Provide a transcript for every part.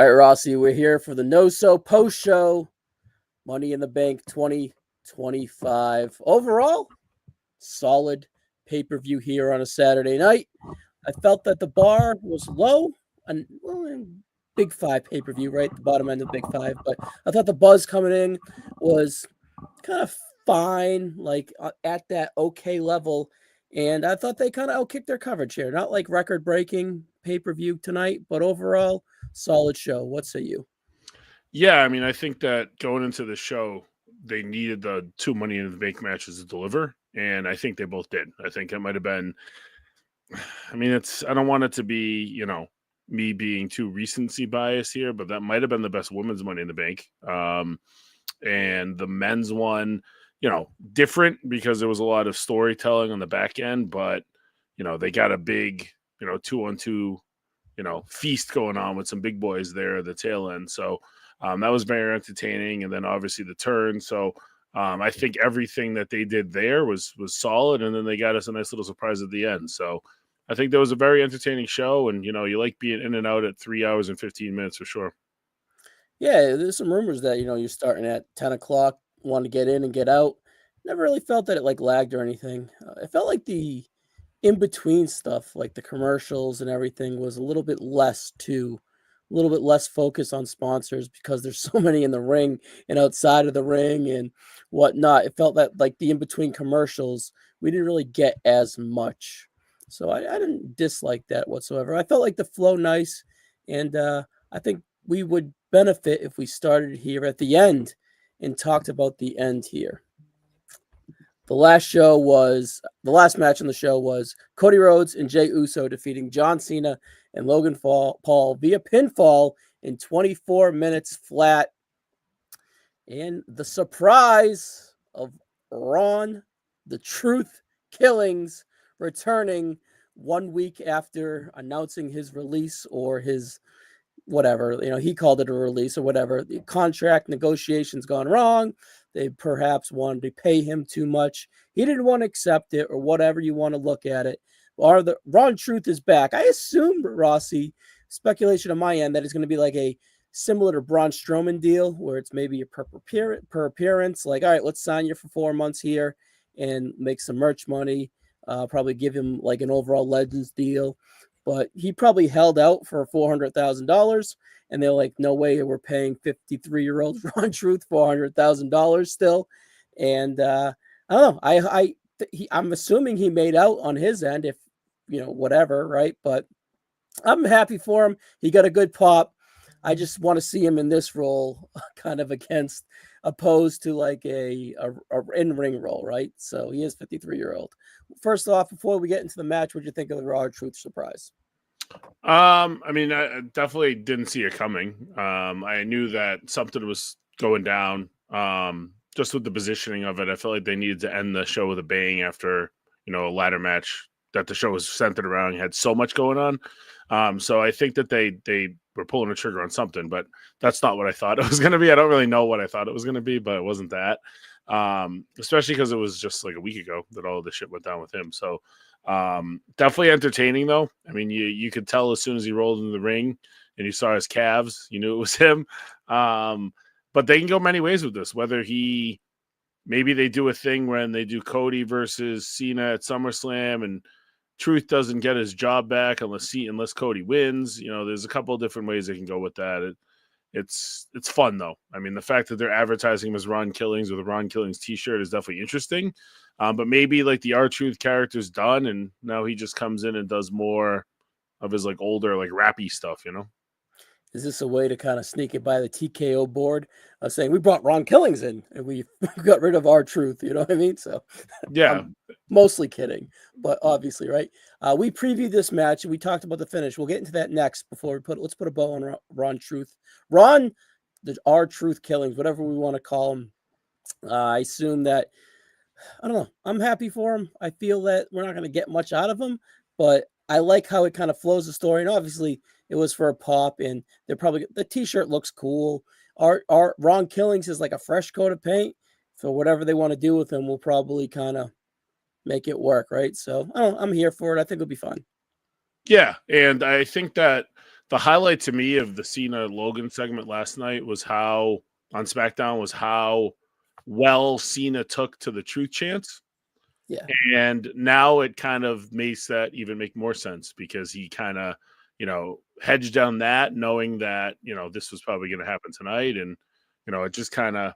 All right, Rossi, we're here for the NoSo post show. Money in the Bank 2025. Overall, solid pay-per-view here on a Saturday night. I felt that the bar was low and Big Five pay-per-view, right? The bottom end of Big Five. But I thought the buzz coming in was kind of fine, like at that okay level. And I thought they kind of outkicked their coverage here. Not like record-breaking pay-per-view tonight, but overall, solid show. What say you? Yeah, I mean, I think that going into the show, they needed the two Money in the Bank matches to deliver, and I think they both did. I think it might have been. I mean, I don't want it to be, me being too recency biased here, but that might have been the best women's Money in the Bank. And the men's one, different because there was a lot of storytelling on the back end, but they got a big, 2-on-2, feast going on with some big boys there at the tail end. So that was very entertaining. And then obviously the turn. So I think everything that they did there was solid. And then they got us a nice little surprise at the end. So I think that was a very entertaining show. And, you like being in and out at 3 hours and 15 minutes for sure. Yeah, there's some rumors that, you're starting at 10 o'clock, want to get in and get out. Never really felt that it like lagged or anything. It felt like the in-between stuff, like the commercials and everything, was a little bit less too. A little bit less focus on sponsors because there's so many in the ring and outside of the ring and whatnot. It felt that like the in-between commercials, we didn't really get as much. So I didn't dislike that whatsoever. I felt like the flow nice, and I think we would benefit if we started here at the end and talked about the end here. The last match on the show was Cody Rhodes and Jey Uso defeating John Cena and Logan Paul via pinfall in 24 minutes flat. And the surprise of Ron, the Truth Killings, returning 1 week after announcing his release or his whatever, he called it a release or whatever. The contract negotiations gone wrong. They perhaps wanted to pay him too much. He didn't want to accept it or whatever you want to look at it. Or the Ron Truth is back. I assume, Rossi, speculation on my end, that it's going to be like a similar to Braun Strowman deal where it's maybe a per appearance. Like, all right, let's sign you for 4 months here and make some merch money. Probably give him like an overall Legends deal. But he probably held out for $400,000, and they're like, "No way, we're paying 53-year-old Ron Truth $400,000 still." And I don't know. I'm assuming he made out on his end, if whatever, right? But I'm happy for him. He got a good pop. I just want to see him in this role, kind of opposed to like a in-ring role, right? So he is 53-year-old. First off, before we get into the match, what do you think of the Raw Truth surprise? I mean, I definitely didn't see it coming. I knew that something was going down. Just with the positioning of it, I felt like they needed to end the show with a bang after, a ladder match that the show was centered around, had so much going on. So I think that they were pulling a trigger on something, but that's not what I thought it was going to be. I don't really know what I thought it was going to be, but it wasn't that. Especially because it was just like a week ago that all of this shit went down with him. So definitely entertaining though. I mean, you could tell as soon as he rolled into the ring and you saw his calves, you knew it was him. But they can go many ways with this, whether maybe they do a thing when they do Cody versus Cena at SummerSlam and Truth doesn't get his job back unless Cody wins. There's a couple of different ways they can go with that. It's fun though. I mean, the fact that they're advertising him as Ron Killings with a Ron Killings t-shirt is definitely interesting. But maybe like the R-Truth character's done and now he just comes in and does more of his like older, like rappy stuff, Is this a way to kind of sneak it by the TKO board, saying we brought Ron Killings in and we got rid of R-Truth? You know what I mean? So yeah, I'm mostly kidding, but obviously, right? We previewed this match and we talked about the finish. We'll get into that next before let's put a bow on Ron Truth. The R-Truth Killings, whatever we want to call him. I assume that, I don't know. I'm happy for him. I feel that we're not going to get much out of him, but I like how it kind of flows the story. And obviously, it was for a pop, and the t-shirt looks cool. Our Ron Killings is like a fresh coat of paint. So whatever they want to do with him will probably kind of make it work, right? So I'm here for it. I think it'll be fun. Yeah, and I think that the highlight to me of the Cena Logan segment last night was how on SmackDown was how well Cena took to the truth chants. Yeah. And now it kind of makes that even make more sense because he kind of, hedged down that knowing that, this was probably going to happen tonight. And, it just kind of,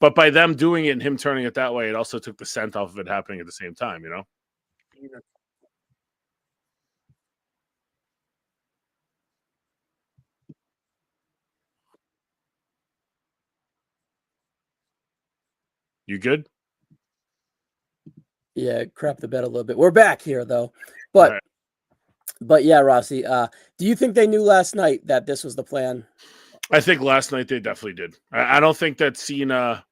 but by them doing it and him turning it that way, it also took the scent off of it happening at the same time. You good? Yeah, crap the bed a little bit. We're back here though. All But right. but yeah, Rossi, do you think they knew last night that this was the plan? I think last night they definitely did. I don't think that Cena,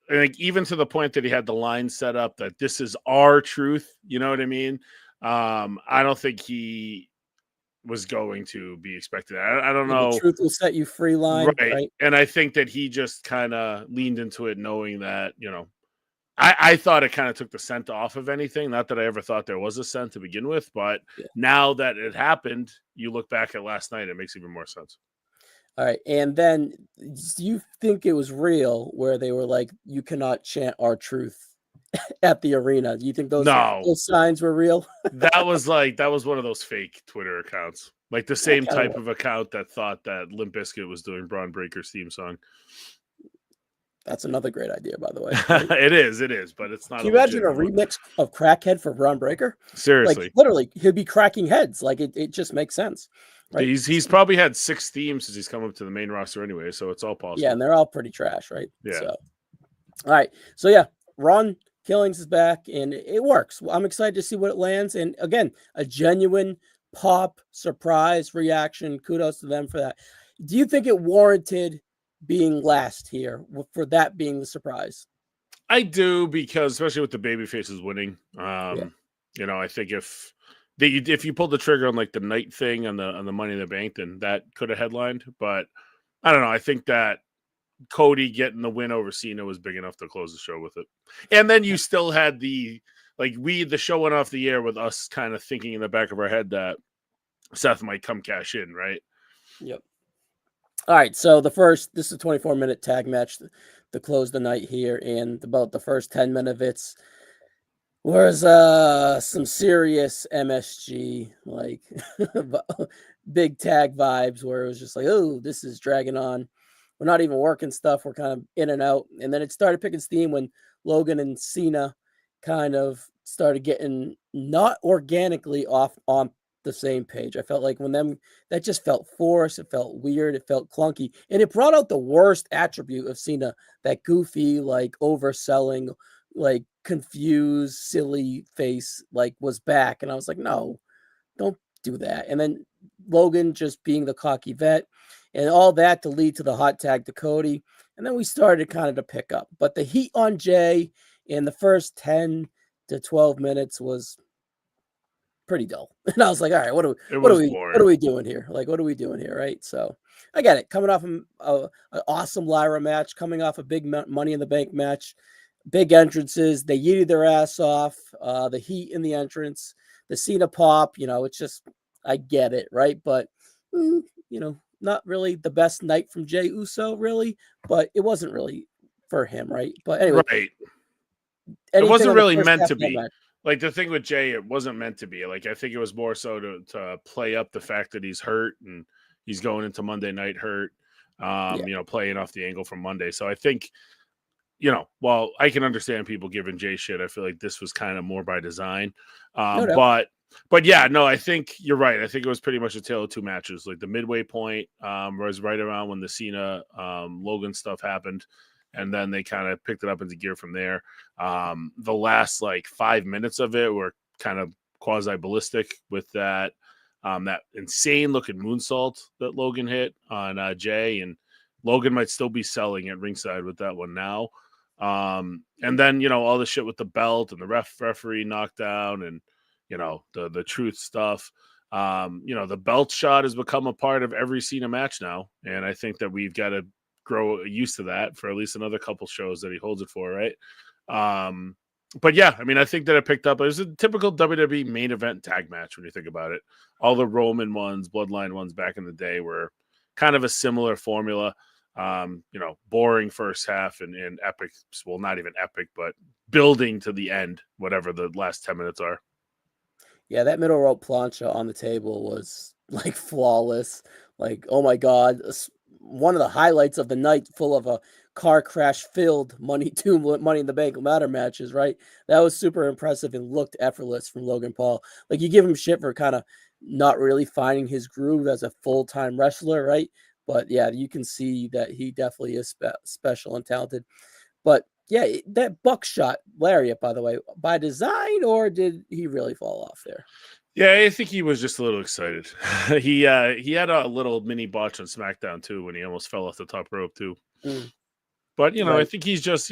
like even to the point that he had the line set up that this is our truth. You know what I mean? I don't think he was going to be expected. I don't Yeah, the know. truth will set you free line, Right. right? And I think that he just kind of leaned into it knowing that, I thought it kind of took the scent off of anything. Not that I ever thought there was a scent to begin with, but Yeah. now that it happened, you look back at last night, it makes even more sense. All right. And then do you think it was real where they were like, you cannot chant our truth at the arena? Do you think No, those signs were real? that was one of those fake Twitter accounts, like the That same kind of type of account that thought that Limp Bizkit was doing Braun Breaker's theme song. That's another great idea, by the way, right? It is, but it's not Can a you imagine a legitimate one. remix of Crackhead for Braun Breaker? Like Seriously, literally, he'd be cracking heads. Like it just makes sense, right? he's probably had 6 themes since he's come up to the main roster anyway, so it's all Yeah, possible. and they're all pretty trash, right? Yeah, So, all right. So yeah, Ron Killings is back, and it works. I'm excited to see what it lands. And again, a genuine pop surprise reaction. Kudos to them for that. Do you think it warranted being last here for that being the surprise? I do because especially with the baby faces winning, Yeah, I think if you pulled the trigger on like the night thing on the Money in the Bank, then that could have headlined. But I don't know. I think that Cody getting the win over Cena was big enough to close the show with it. And then you still had the show went off the air with us kind of thinking in the back of our head that Seth might come cash in, right? yep. All right, so this is a 24-minute tag match to close the night here, and about the first 10 minutes of it's was some serious MSG like big tag vibes where it was just like, oh, this is dragging on. We're not even working stuff. We're kind of in and out, and then it started picking steam when Logan and Cena kind of started getting not organically off on the same page. I felt like when them that just felt forced, it felt weird, it felt clunky, and it brought out the worst attribute of Cena, that goofy, like overselling, like confused, silly face, like was back. And I was like, no, don't do that. And then Logan just being the cocky vet and all that to lead to the hot tag to Cody. And then we started kind of to pick up. But the heat on Jay in the first 10 to 12 minutes was pretty dull. And I was like, all right, It was what are boring. we doing here? Like, what are we doing here? Right. So I get it. Coming off an awesome Lyra match, coming off a big Money in the Bank match, big entrances. They yeeted their ass off. The heat in the entrance, the Cena pop. It's just I get it, right? But not really the best night from Jey Uso, really. But it wasn't really for him, right? But anyway, Right. It anything wasn't on the really first meant half to of that be. match? Like the thing with Jay, it wasn't meant to be. Like I think it was more so to play up the fact that he's hurt and he's going into Monday night hurt. Yeah, Playing off the angle from Monday. So I think, while I can understand people giving Jay shit, I feel like this was kind of more by design. no doubt. But yeah, no, I think you're right. I think it was pretty much a tale of two matches. Like the midway point was right around when the Cena Logan stuff happened, and then they kind of picked it up into gear from there. The last like 5 minutes of it were kind of quasi ballistic with that insane looking moonsault that Logan hit on Jay, and Logan might still be selling at ringside with that one now. And then all the shit with the belt and the referee knockdown and the truth stuff. The belt shot has become a part of every Cena match now, and I think that we've got to grow used to that for at least another couple shows that he holds it for, right? But yeah, I mean, I think that it picked up. It was a typical WWE main event tag match when you think about it. All the Roman ones, Bloodline ones back in the day were kind of a similar formula. Boring first half and epic. Well, not even epic, but building to the end, whatever the last 10 minutes are. Yeah, that middle rope plancha on the table was like flawless. Like, oh my God, one of the highlights of the night, full of a car crash filled Money in the Bank ladder matches. Right, that was super impressive and looked effortless from Logan Paul. Like, you give him shit for kind of not really finding his groove as a full time wrestler, right? But yeah, you can see that he definitely is special and talented. But yeah, that buckshot lariat, by the way, by design, or did he really fall off there? Yeah, I think he was just a little excited. He had a little mini botch on SmackDown too when he almost fell off the top rope too. Mm, But I right. think he's just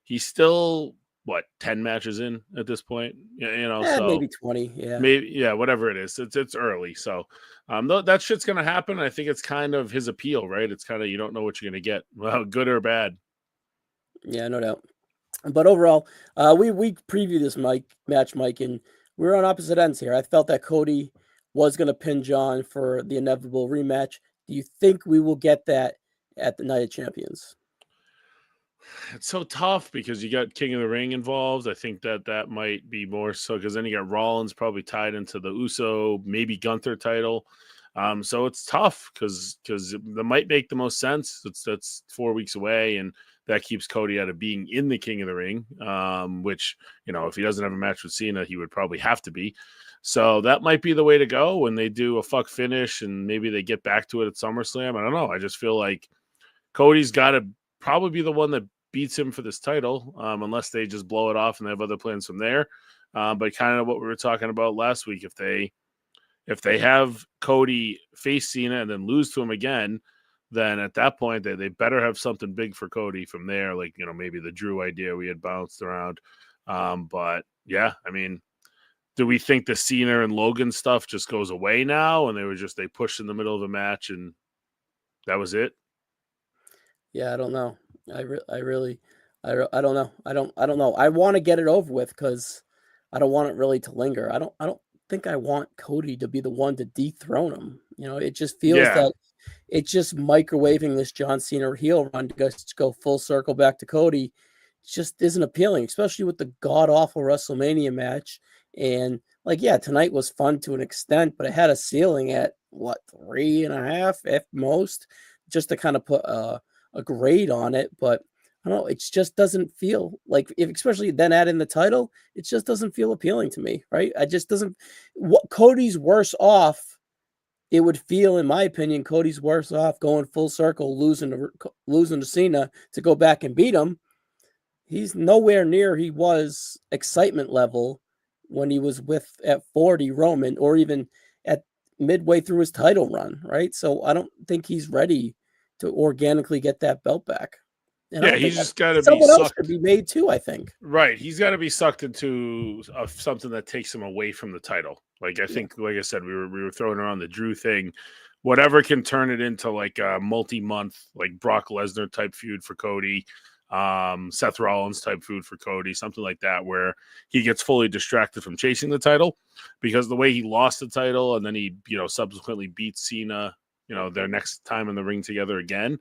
he's still what 10 matches in at this point. So Maybe 20. Yeah. maybe yeah, whatever it is. It's early, so that shit's gonna happen. I think it's kind of his appeal, right? It's kind of you don't know what you're gonna get, well, good or bad. Yeah, no doubt. But overall, we previewed this match, Mike, and we were on opposite ends here. I felt that Cody was going to pin John for the inevitable rematch. Do you think we will get that at the Night of Champions? It's so tough because you got King of the Ring involved. I think that might be more so because then you got Rollins probably tied into the Uso, maybe Gunther title. So it's tough because that might make the most sense. That's 4 weeks away, and that keeps Cody out of being in the King of the Ring. Which if he doesn't have a match with Cena, he would probably have to be. So that might be the way to go when they do a fuck finish, and maybe they get back to it at SummerSlam. I don't know. I just feel like Cody's got to probably be the one that beats him for this title, unless they just blow it off and they have other plans from there. But kind of what we were talking about last week, if they have Cody face Cena and then lose to him again, then at that point they better have something big for Cody from there, like maybe the Drew idea we had bounced around. But yeah, I mean, do we think the Cena and Logan stuff just goes away now, and they pushed in the middle of a match and that was it? Yeah, I don't know. I really, I don't know. I don't know. I want to get it over with because I don't want it really to linger. I don't think I want Cody to be the one to dethrone him. It just feels Yeah, that it's just microwaving this John Cena heel run to just go full circle back to Cody. It just isn't appealing, especially with the god awful WrestleMania match. And like, yeah, tonight was fun to an extent, but it had a ceiling at what, 3.5 at most, just to kind of put a grade on it. But I don't know, it just doesn't feel like, if especially then add in the title, it just doesn't feel appealing to me, right? I just doesn't. What Cody's worse off, it would feel, in my opinion, Cody's worse off going full circle, losing to Cena to go back and beat him. He's nowhere near he was excitement level when he was with at 40 Roman, or even at midway through his title run, right? So I don't think he's ready to organically get that belt back. And I yeah, don't think he's just got to be someone else could sucked. be made too, I think. Right, he's got to be sucked into something that takes him away from the title. Like I Yeah. think, like I said, we were throwing around the Drew thing, whatever can turn it into like a multi-month, like Brock Lesnar type feud for Cody, Seth Rollins type feud for Cody, something like that, where he gets fully distracted from chasing the title, because the way he lost the title and then he subsequently beats Cena, their next time in the ring together again.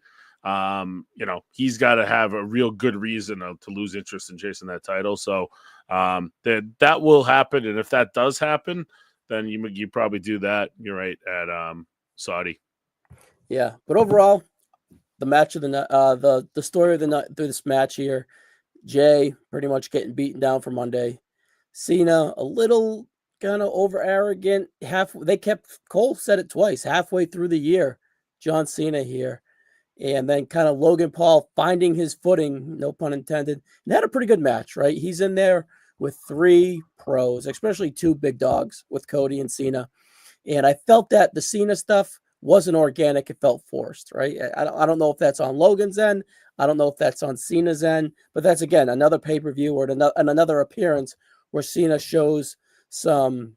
He's got to have a real good reason to lose interest in chasing that title. So that will happen, and if that does happen, then you probably do that. You're right at Saudi. Yeah. But overall, the match of the night, the story of the night through this match here, Jay pretty much getting beaten down for Monday. Cena a little kind of over arrogant. They kept, Cole said it twice, halfway through the year. John Cena here. And then kind of Logan Paul finding his footing, no pun intended, and had a pretty good match, right? He's in there with three pros, especially two big dogs with Cody and Cena. And I felt that the Cena stuff wasn't organic. It felt forced, right? I don't know if that's on Logan's end. I don't know if that's on Cena's end. But that's, again, another pay-per-view or another appearance where Cena shows some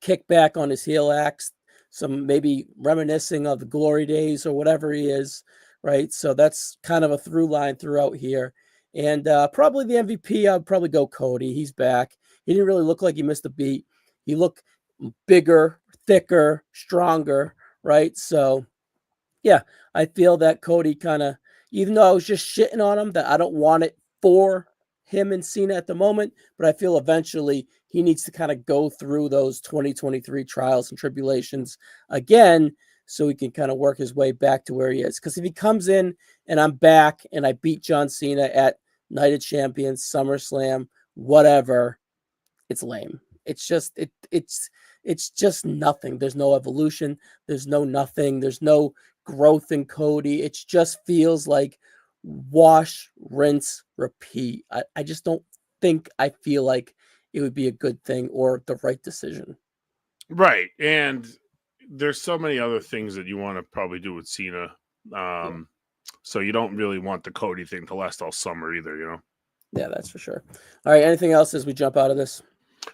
kickback on his heel acts, some maybe reminiscing of the glory days or whatever he is, right? So that's kind of a through line throughout here. And probably the MVP, I'd probably go Cody. He's back. He didn't really look like he missed a beat. He looked bigger, thicker, stronger, right? So yeah, I feel that Cody kind of, even though I was just shitting on him, that I don't want it for him and Cena at the moment, but I feel eventually he needs to kind of go through those 2023 trials and tribulations again so he can kind of work his way back to where he is. Because if he comes in and I'm back and I beat John Cena at Night of Champions, SummerSlam, whatever, it's lame. It's just nothing. There's no evolution. There's no nothing. There's no growth in Cody. It just feels like wash, rinse, repeat. I just don't think I feel like it would be a good thing or the right decision. Right. And there's so many other things that you want to probably do with Cena. Yeah. So you don't really want the Cody thing to last all summer either, you know? Yeah, that's for sure. All right. Anything else as we jump out of this?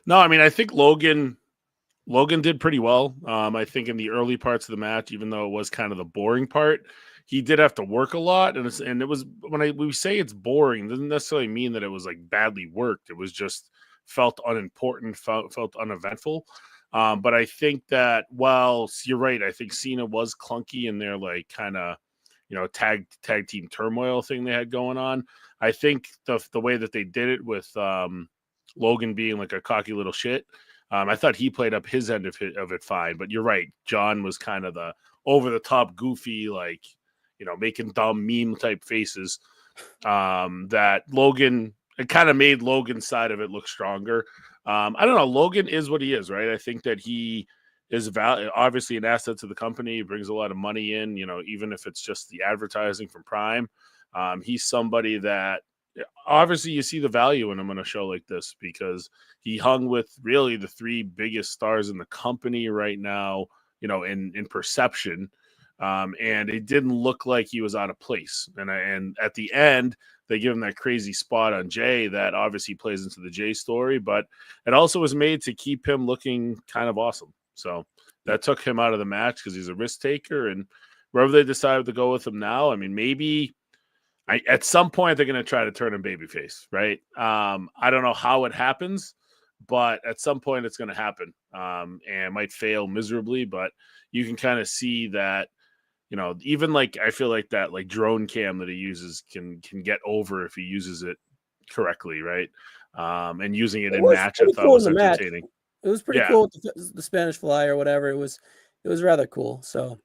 No, I mean, I think Logan did pretty well. I think in the early parts of the match, even though it was kind of the boring part, he did have to work a lot, and it was when we say it's boring, it doesn't necessarily mean that it was like badly worked. It was just felt unimportant, felt uneventful. But I think that while you're right, I think Cena was clunky in their like kind of tag team turmoil thing they had going on. I think the way that they did it with Logan being like a cocky little shit. I thought he played up his end of it fine, but you're right. John was kind of the over the top, goofy, like making dumb meme type faces. That Logan, it kind of made Logan's side of it look stronger. I don't know. Logan is what he is, right? I think that he is obviously an asset to the company. He brings a lot of money in. Even if it's just the advertising from Prime, he's somebody that obviously you see the value in him on a show like this because he hung with really the three biggest stars in the company right now, in perception. And it didn't look like he was out of place. And at the end, they give him that crazy spot on Jay that obviously plays into the Jay story, but it also was made to keep him looking kind of awesome. So that took him out of the match because he's a risk taker. And wherever they decided to go with him now, I mean, maybe at some point they're going to try to turn him babyface, right? I don't know how it happens, but at some point it's going to happen, and it might fail miserably. But you can kind of see that, even like I feel like that like drone cam that he uses can get over if he uses it correctly, right? And using it It in was match, I pretty thought cool in was the match. entertaining. It was pretty Yeah, cool with the Spanish Fly or whatever. It was rather cool. So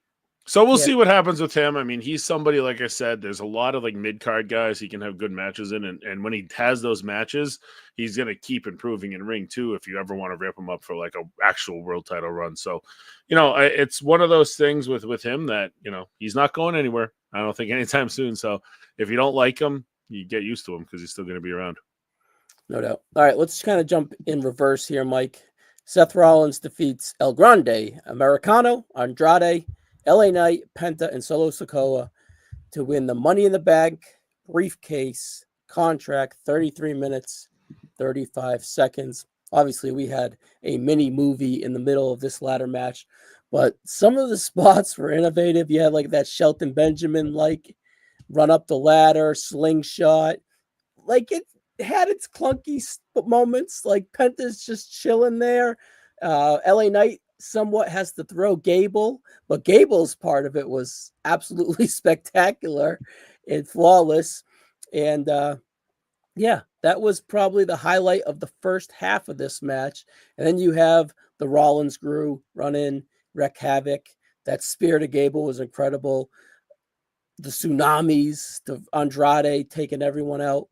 so we'll yeah, see what happens with him. I mean, he's somebody, like I said, there's a lot of like mid card guys he can have good matches in. And when he has those matches, he's going to keep improving in ring too, if you ever want to rip him up for like a actual world title run. So, it's one of those things with him that, he's not going anywhere. I don't think anytime soon. So if you don't like him, you get used to him because he's still going to be around. no doubt. All right, let's kind of jump in reverse here, Mike. Seth Rollins defeats El Grande, Americano, Andrade, LA Knight, Penta, and Solo Sikoa to win the Money in the Bank briefcase contract, 33 minutes, 35 seconds. Obviously, we had a mini movie in the middle of this ladder match, but some of the spots were innovative. You had like that Shelton Benjamin like run up the ladder, slingshot. Like it had its clunky moments. Like Penta's just chilling there. LA Knight somewhat has to throw Gable, but Gable's part of it was absolutely spectacular and flawless. And yeah, that was probably the highlight of the first half of this match. And then you have the Rollins crew run in, wreak havoc. That spear to Gable was incredible. The tsunamis, the Andrade taking everyone out.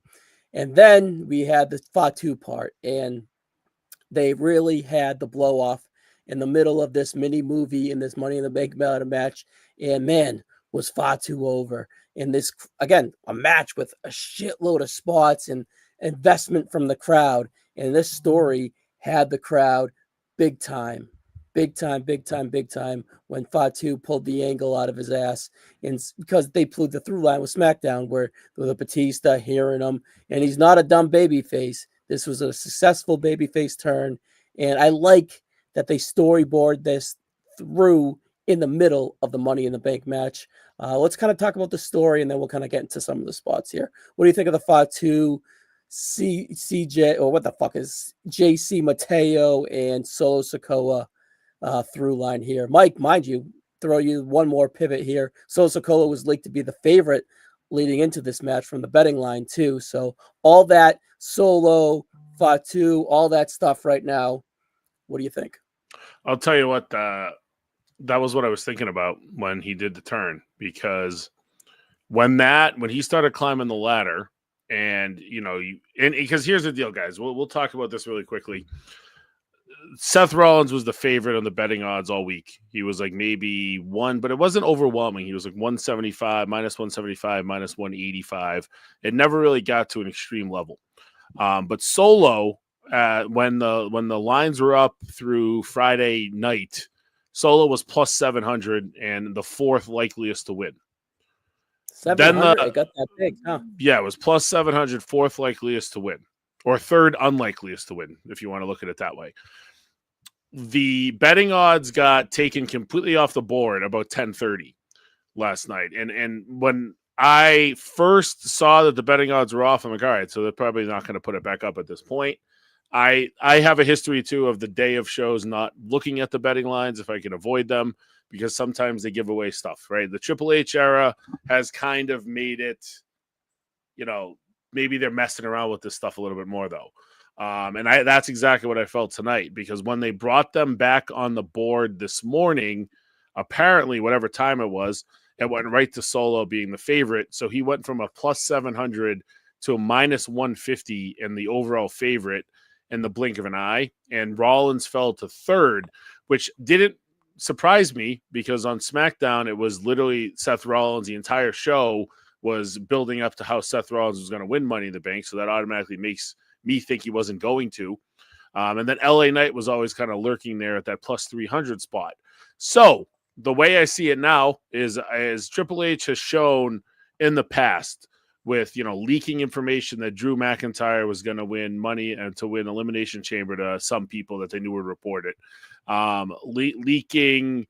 And then we had the Fatu part, and they really had the blow off in the middle of this mini movie in this Money in the Bank match. And man, was Fatu over in this again a match with a shitload of spots and investment from the crowd. And this story had the crowd big time, big time, big time, big time when Fatu pulled the angle out of his ass. And because they played the through line with SmackDown where with a Batista hearing him, and he's not a dumb baby face. This was a successful babyface turn, and I like that they storyboard this through in the middle of the Money in the Bank match. Let's kind of talk about the story, and then we'll kind of get into some of the spots here. What do you think of the Fatu, CJ, or what the fuck is JC Mateo and Solo Sokoa through line here? Mike, mind you, throw you one more pivot here. Solo Sokoa was linked to be the favorite leading into this match from the betting line too. So all that Solo, Fatu, all that stuff right now. What do you think? I'll tell you what, that was what I was thinking about when he did the turn, because when he started climbing the ladder, and because here's the deal, guys. We'll talk about this really quickly. Seth Rollins was the favorite on the betting odds all week. He was like maybe one, but it wasn't overwhelming. He was like 175, minus 175, minus 185. It never really got to an extreme level. But Solo, when the lines were up through Friday night, Solo was plus 700 and the fourth likeliest to win. 700, it got that big, huh? Yeah, it was plus 700, fourth likeliest to win, or third unlikeliest to win, if you want to look at it that way. The betting odds got taken completely off the board about 10:30 last night. And when I first saw that the betting odds were off, I'm like, all right, so they're probably not going to put it back up at this point. I have a history, too, of the day of shows not looking at the betting lines if I can avoid them, because sometimes they give away stuff, right? The Triple H era has kind of made it, maybe they're messing around with this stuff a little bit more, though. And that's exactly what I felt tonight, because when they brought them back on the board this morning, apparently, whatever time it was, it went right to Solo being the favorite. So he went from a plus 700 to a minus 150 in the overall favorite in the blink of an eye. And Rollins fell to third, which didn't surprise me, because on SmackDown, it was literally Seth Rollins. The entire show was building up to how Seth Rollins was going to win Money in the Bank. So that automatically makes me think he wasn't going to. And then LA Knight was always kind of lurking there at that plus 300 spot. So the way I see it now is, as Triple H has shown in the past, with leaking information that Drew McIntyre was going to win Money and to win Elimination Chamber to some people that they knew would report it, leaking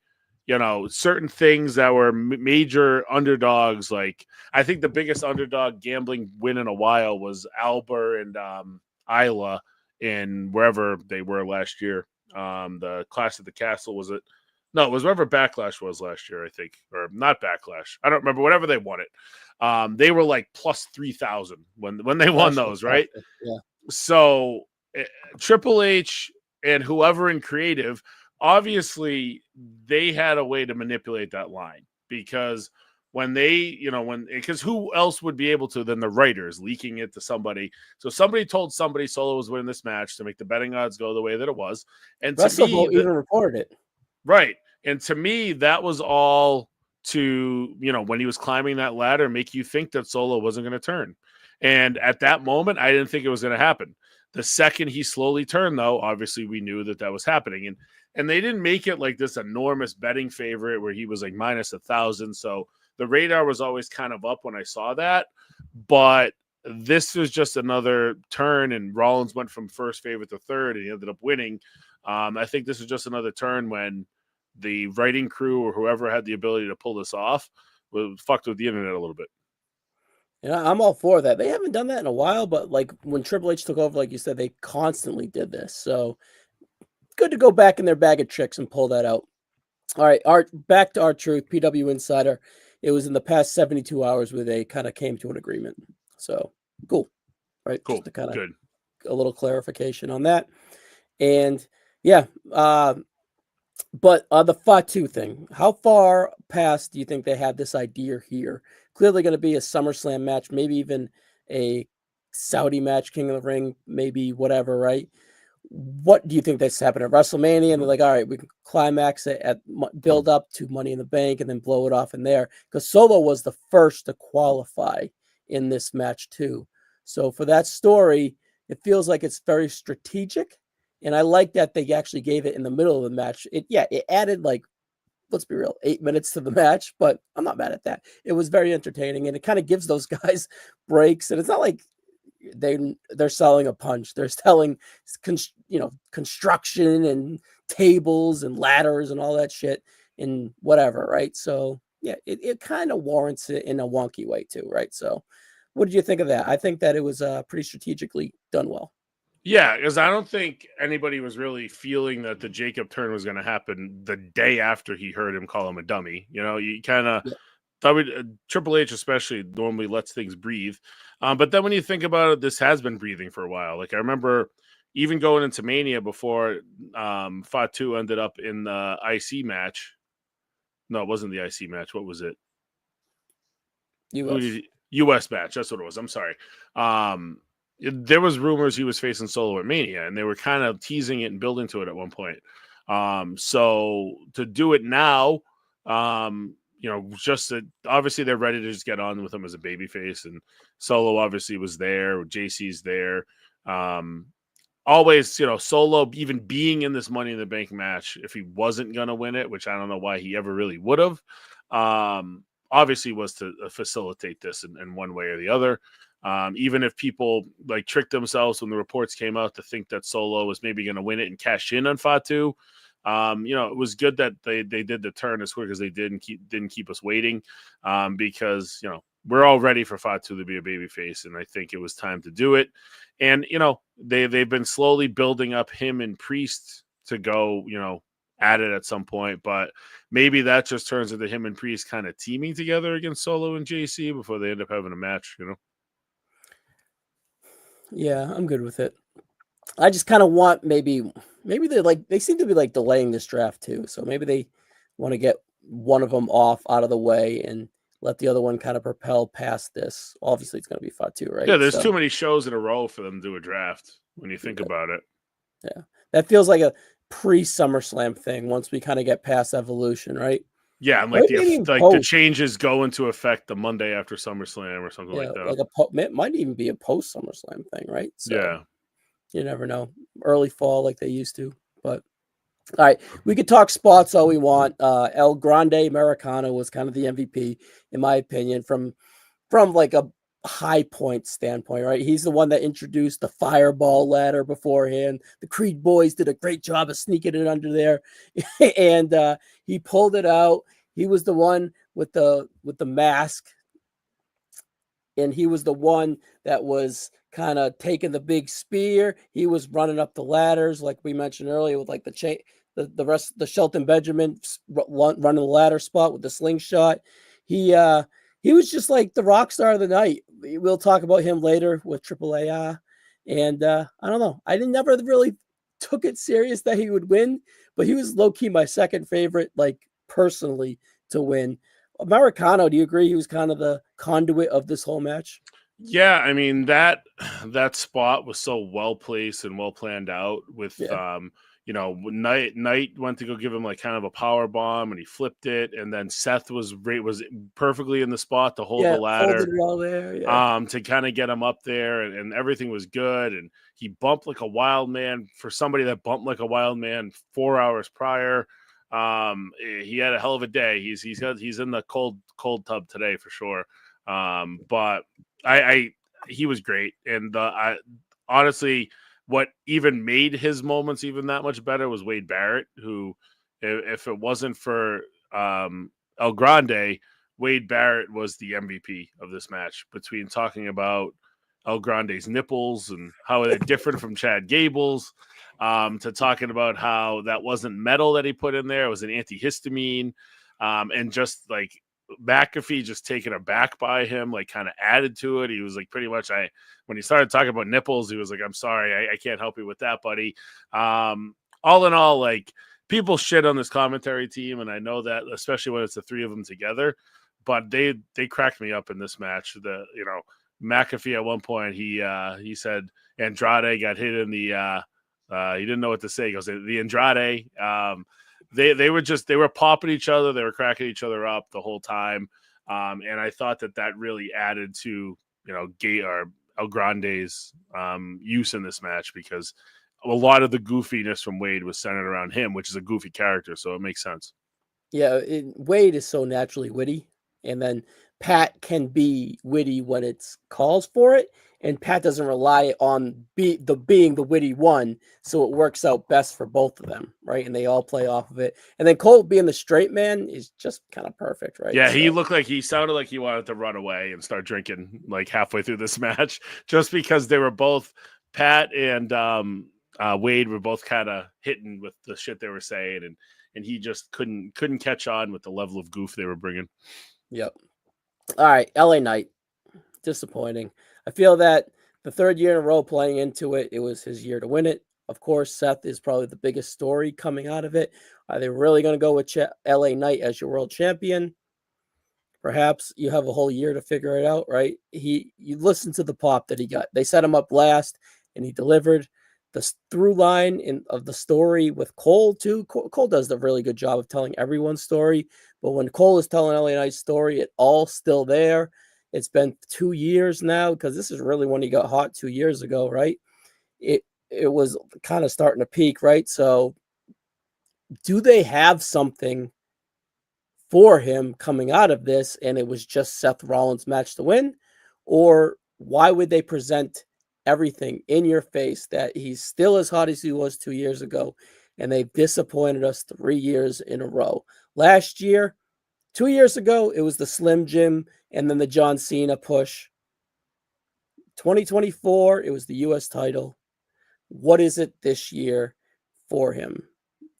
certain things that were major underdogs. Like, I think the biggest underdog gambling win in a while was Albert and Isla in wherever they were last year. The Clash at the Castle, was it? No, it was wherever Backlash was last year, I think. Or not Backlash. I don't remember. Whatever they won it. They were like plus 3,000 when they won those, right? Yeah. So Triple H and whoever in creative, obviously they had a way to manipulate that line, because because who else would be able to than the writers leaking it to somebody? So somebody told somebody Solo was winning this match to make the betting odds go the way that it was. And to me, even reported it. Right. And to me, that was all to, when he was climbing that ladder, make you think that Solo wasn't going to turn. And at that moment, I didn't think it was going to happen. The second he slowly turned, though, obviously we knew that was happening. And they didn't make it like this enormous betting favorite where he was like minus 1,000. So the radar was always kind of up when I saw that. But this was just another turn, and Rollins went from first favorite to third, and he ended up winning. I think this is just another turn when the writing crew or whoever had the ability to pull this off was fucked with the internet a little bit. Yeah, I'm all for that. They haven't done that in a while, but like when Triple H took over, like you said, they constantly did this. So good to go back in their bag of tricks and pull that out. All right, back to R-Truth, PW Insider. It was in the past 72 hours where they kind of came to an agreement. So cool. Right. Cool. Just to kind of Good. A little clarification on that. And yeah, but the Fatu thing, how far past do you think they had this idea here? Clearly going to be a SummerSlam match, maybe even a Saudi match, King of the Ring, maybe whatever, right? What do you think that's happened at WrestleMania? And they're like, all right, we can climax it at build up to Money in the Bank and then blow it off in there. Because Solo was the first to qualify in this match too. So for that story, it feels like it's very strategic. And I like that they actually gave it in the middle of the match. It added, like, let's be real, 8 minutes to the match, but I'm not mad at that. It was very entertaining, and it kind of gives those guys breaks. And it's not like they're selling a punch. They're selling, construction and tables and ladders and all that shit. and whatever, right? So yeah, it kind of warrants it in a wonky way too, right? So what did you think of that? I think that it was pretty strategically done well. Yeah, because I don't think anybody was really feeling that the Jacob turn was going to happen the day after he heard him call him a dummy. You know, you kind of Yeah, thought Triple H especially normally lets things breathe. But then when you think about it, this has been breathing for a while. Like I remember even going into Mania before Fatu ended up in the IC match. No, it wasn't the IC match. What was it? Who did U.S. US match? That's what it was. I'm sorry. There was rumors he was facing Solo at Mania, and they were kind of teasing it and building to it at one point. So to do it now, just that obviously they're ready to just get on with him as a babyface, and Solo obviously was there. JC's there. Um, Always, Solo even being in this Money in the Bank match, if he wasn't gonna win it, which I don't know why he ever really would have, obviously was to facilitate this in one way or the other. Even if people like tricked themselves when the reports came out to think that Solo was maybe going to win it and cash in on Fatu, it was good that they did the turn as quick as they did and didn't keep us waiting, because we're all ready for Fatu to be a babyface, and I think it was time to do it. And they've been slowly building up him and Priest to go at it at some point, but maybe that just turns into him and Priest kind of teaming together against Solo and JC before they end up having a match. Yeah, I'm good with it. I just kind of want maybe they seem to be like delaying this draft too. So maybe they want to get one of them off out of the way and let the other one kind of propel past this. Obviously, it's going to be Fatu, Yeah, right? there's too So many shows in a row for them to do a draft when you think yeah, about it. yeah. That feels like a pre SummerSlam thing. Once we kind of get past Evolution, right? Yeah, and Or like maybe even the post. changes go into effect the Monday after SummerSlam or something Yeah, like that. like might even be a post SummerSlam thing, right? So Yeah. you never know. Early fall like they used to, but. All right, we could talk spots all we want. El Grande Americano was kind of the MVP, in my opinion, from like a high point standpoint, right? He's the one that introduced the fireball ladder beforehand. The Creed boys did a great job of sneaking it under there, and he pulled it out. He was the one with the mask, and he was the one that was kind of taking the big spear. He was running up the ladders, like we mentioned earlier, with like the chain, the rest, the Shelton Benjamin running the ladder spot with the slingshot. He uh he was just like the rock star of the night. We'll talk about him later with AAA. And I don't know. I didn't never really took it serious that he would win, but he was low key my second favorite, like personally, to win. Americano, do you agree he was kind of the conduit of this whole match? Yeah, I mean that spot was so well placed and well planned out with Yeah. when Knight went to go give him like kind of a power bomb and he flipped it, and then Seth was perfectly in the spot to hold the Yeah, holding ladder, it all there, yeah. to kind of get him up there, and everything was good, and he bumped like a wild man for somebody that bumped like a wild man 4 hours prior. He had a hell of a day. He's in the cold tub today for sure. But I he was great, and honestly, what even made his moments even that much better was Wade Barrett, who, if it wasn't for El Grande, Wade Barrett was the MVP of this match. Between talking about El Grande's nipples and how they're different from Chad Gable's, to talking about how that wasn't metal that he put in there; it was an antihistamine, and just like McAfee just taken aback by him, like kind of added to it. He was like pretty much when he started talking about nipples, he was like, I'm sorry, I can't help you with that, buddy. All in all, like people shit on this commentary team, and I know that, especially when it's the three of them together, but they cracked me up in this match. McAfee at one point he said Andrade got hit in the he didn't know what to say. He goes, the Andrade. They were popping each other, they were cracking each other up the whole time, and I thought that really added to Gay or El Grande's use in this match, because a lot of the goofiness from Wade was centered around him, which is a goofy character, so it makes sense. Yeah, Wade is so naturally witty, and then Pat can be witty when it's calls for it, and Pat doesn't rely on being the witty one, so it works out best for both of them, right? And they all play off of it. And then Colt being the straight man is just kind of perfect, right? Yeah, he So looked like he sounded like he wanted to run away and start drinking like halfway through this match, just because they were both Pat and Wade were both kind of hitting with the shit they were saying, and he just couldn't catch on with the level of goof they were bringing. yep. All right, LA Knight, disappointing. I feel that the third year in a row playing into it, it was his year to win it. Of course, Seth is probably the biggest story coming out of it. Are they really going to go with LA Knight as your world champion? Perhaps you have a whole year to figure it out, right? You listen to the pop that he got. They set him up last, and he delivered. The through line of the story with Cole too. Cole does a really good job of telling everyone's story, but when Cole is telling LA Knight's story, it all still there. It's been 2 years now because this is really when he got hot 2 years ago, right? It was kind of starting to peak, right? So, do they have something for him coming out of this, and it was just Seth Rollins' match to win? Or why would they present everything in your face that he's still as hot as he was 2 years ago, and they've disappointed us 3 years in a row? Last year, 2 years ago, it was the Slim Jim and then the John Cena push. 2024, it was the US title. What is it this year for him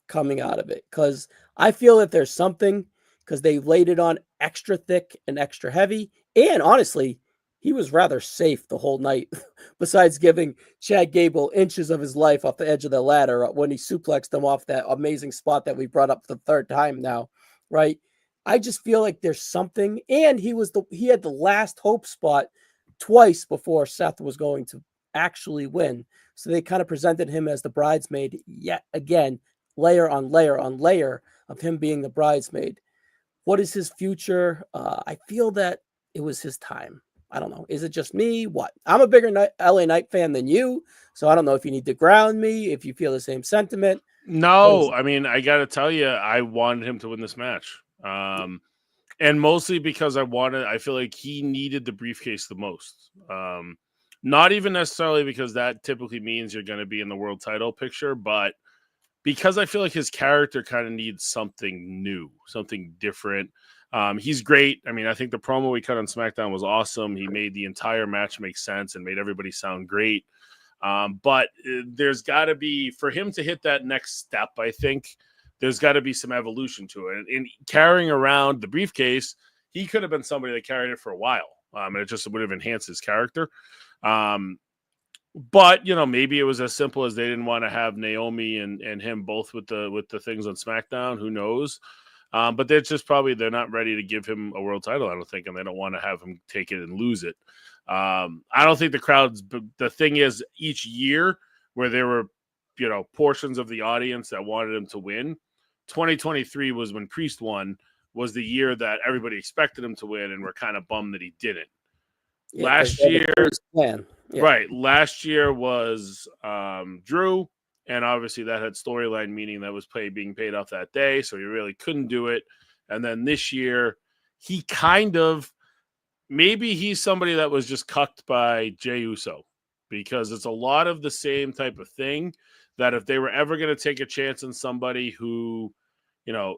coming out of it? Because I feel that there's something, because they laid it on extra thick and extra heavy. And honestly, he was rather safe the whole night, besides giving Chad Gable inches of his life off the edge of the ladder when he suplexed him off that amazing spot that we brought up for the third time now, right? I just feel like there's something, and he had the last hope spot twice before Seth was going to actually win. So they kind of presented him as the bridesmaid yet again, layer on layer on layer of him being the bridesmaid. What is his future? I feel that it was his time. I don't know. Is it just me? What? I'm a bigger LA Knight fan than you, so I don't know if you need to ground me, if you feel the same sentiment. What is No, it? I mean, I got to tell you, I wanted him to win this match. And mostly because I feel like he needed the briefcase the most. Not even necessarily because that typically means you're going to be in the world title picture, but because I feel like his character kind of needs something new, something different. He's great. I mean, I think the promo we cut on SmackDown was awesome. He made the entire match make sense and made everybody sound great. But there's got to be, for him to hit that next step, I think there's got to be some evolution to it. And carrying around the briefcase, he could have been somebody that carried it for a while. And it just would have enhanced his character. But maybe it was as simple as they didn't want to have Naomi and him both with the things on SmackDown. Who knows? But they're not ready to give him a world title, I don't think, and they don't want to have him take it and lose it. I don't think the thing is, each year where there were, portions of the audience that wanted him to win, 2023 was when Priest won, was the year that everybody expected him to win and were kind of bummed that he didn't. Yeah, because Last they had the year, Priest plan. Yeah. right. Last year was Drew, and obviously that had storyline meaning that was being paid off that day, so he really couldn't do it. And then this year, he kind of maybe he's somebody that was just cucked by Jey Uso, because it's a lot of the same type of thing, that if they were ever going to take a chance on somebody who,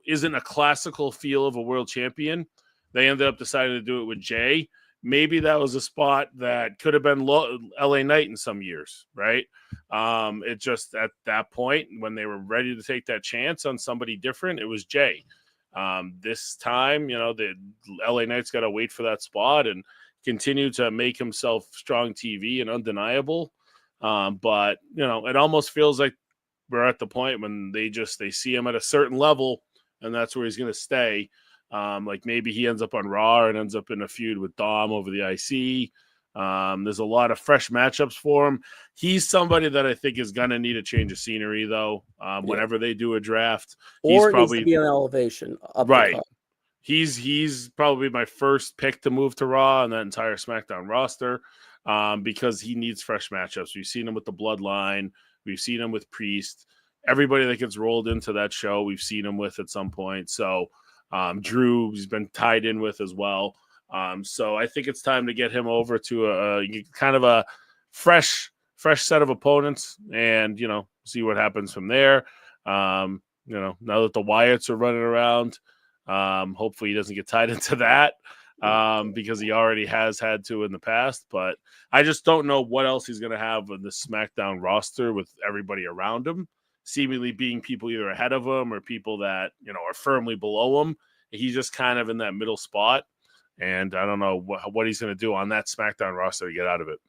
isn't a classical feel of a world champion, they ended up deciding to do it with Jey. Maybe that was a spot that could have been LA Knight in some years, right? It just, at that point, when they were ready to take that chance on somebody different, it was Jey. This time, the LA Knight's got to wait for that spot and continue to make himself strong TV and undeniable. But it almost feels like we're at the point when they see him at a certain level, and that's where he's going to stay. Like maybe he ends up on Raw and ends up in a feud with Dom over the IC. There's a lot of fresh matchups for him. He's somebody that I think is going to need a change of scenery, though. Yeah. Whenever they do a draft, he's Or it needs to probably be an elevation up the right. card. He's probably my first pick to move to Raw and that entire SmackDown roster, because he needs fresh matchups. We've seen him with the Bloodline. We've seen him with Priest. Everybody that gets rolled into that show, we've seen him with at some point. So Drew, he's been tied in with as well. So I think it's time to get him over to a kind of a fresh set of opponents, and see what happens from there. Now that the Wyatts are running around, hopefully he doesn't get tied into that, because he already has had to in the past. But I just don't know what else he's going to have in the SmackDown roster with everybody around him, seemingly being people either ahead of him or people that are firmly below him. He's just kind of in that middle spot, and I don't know what he's going to do on that SmackDown roster to get out of it.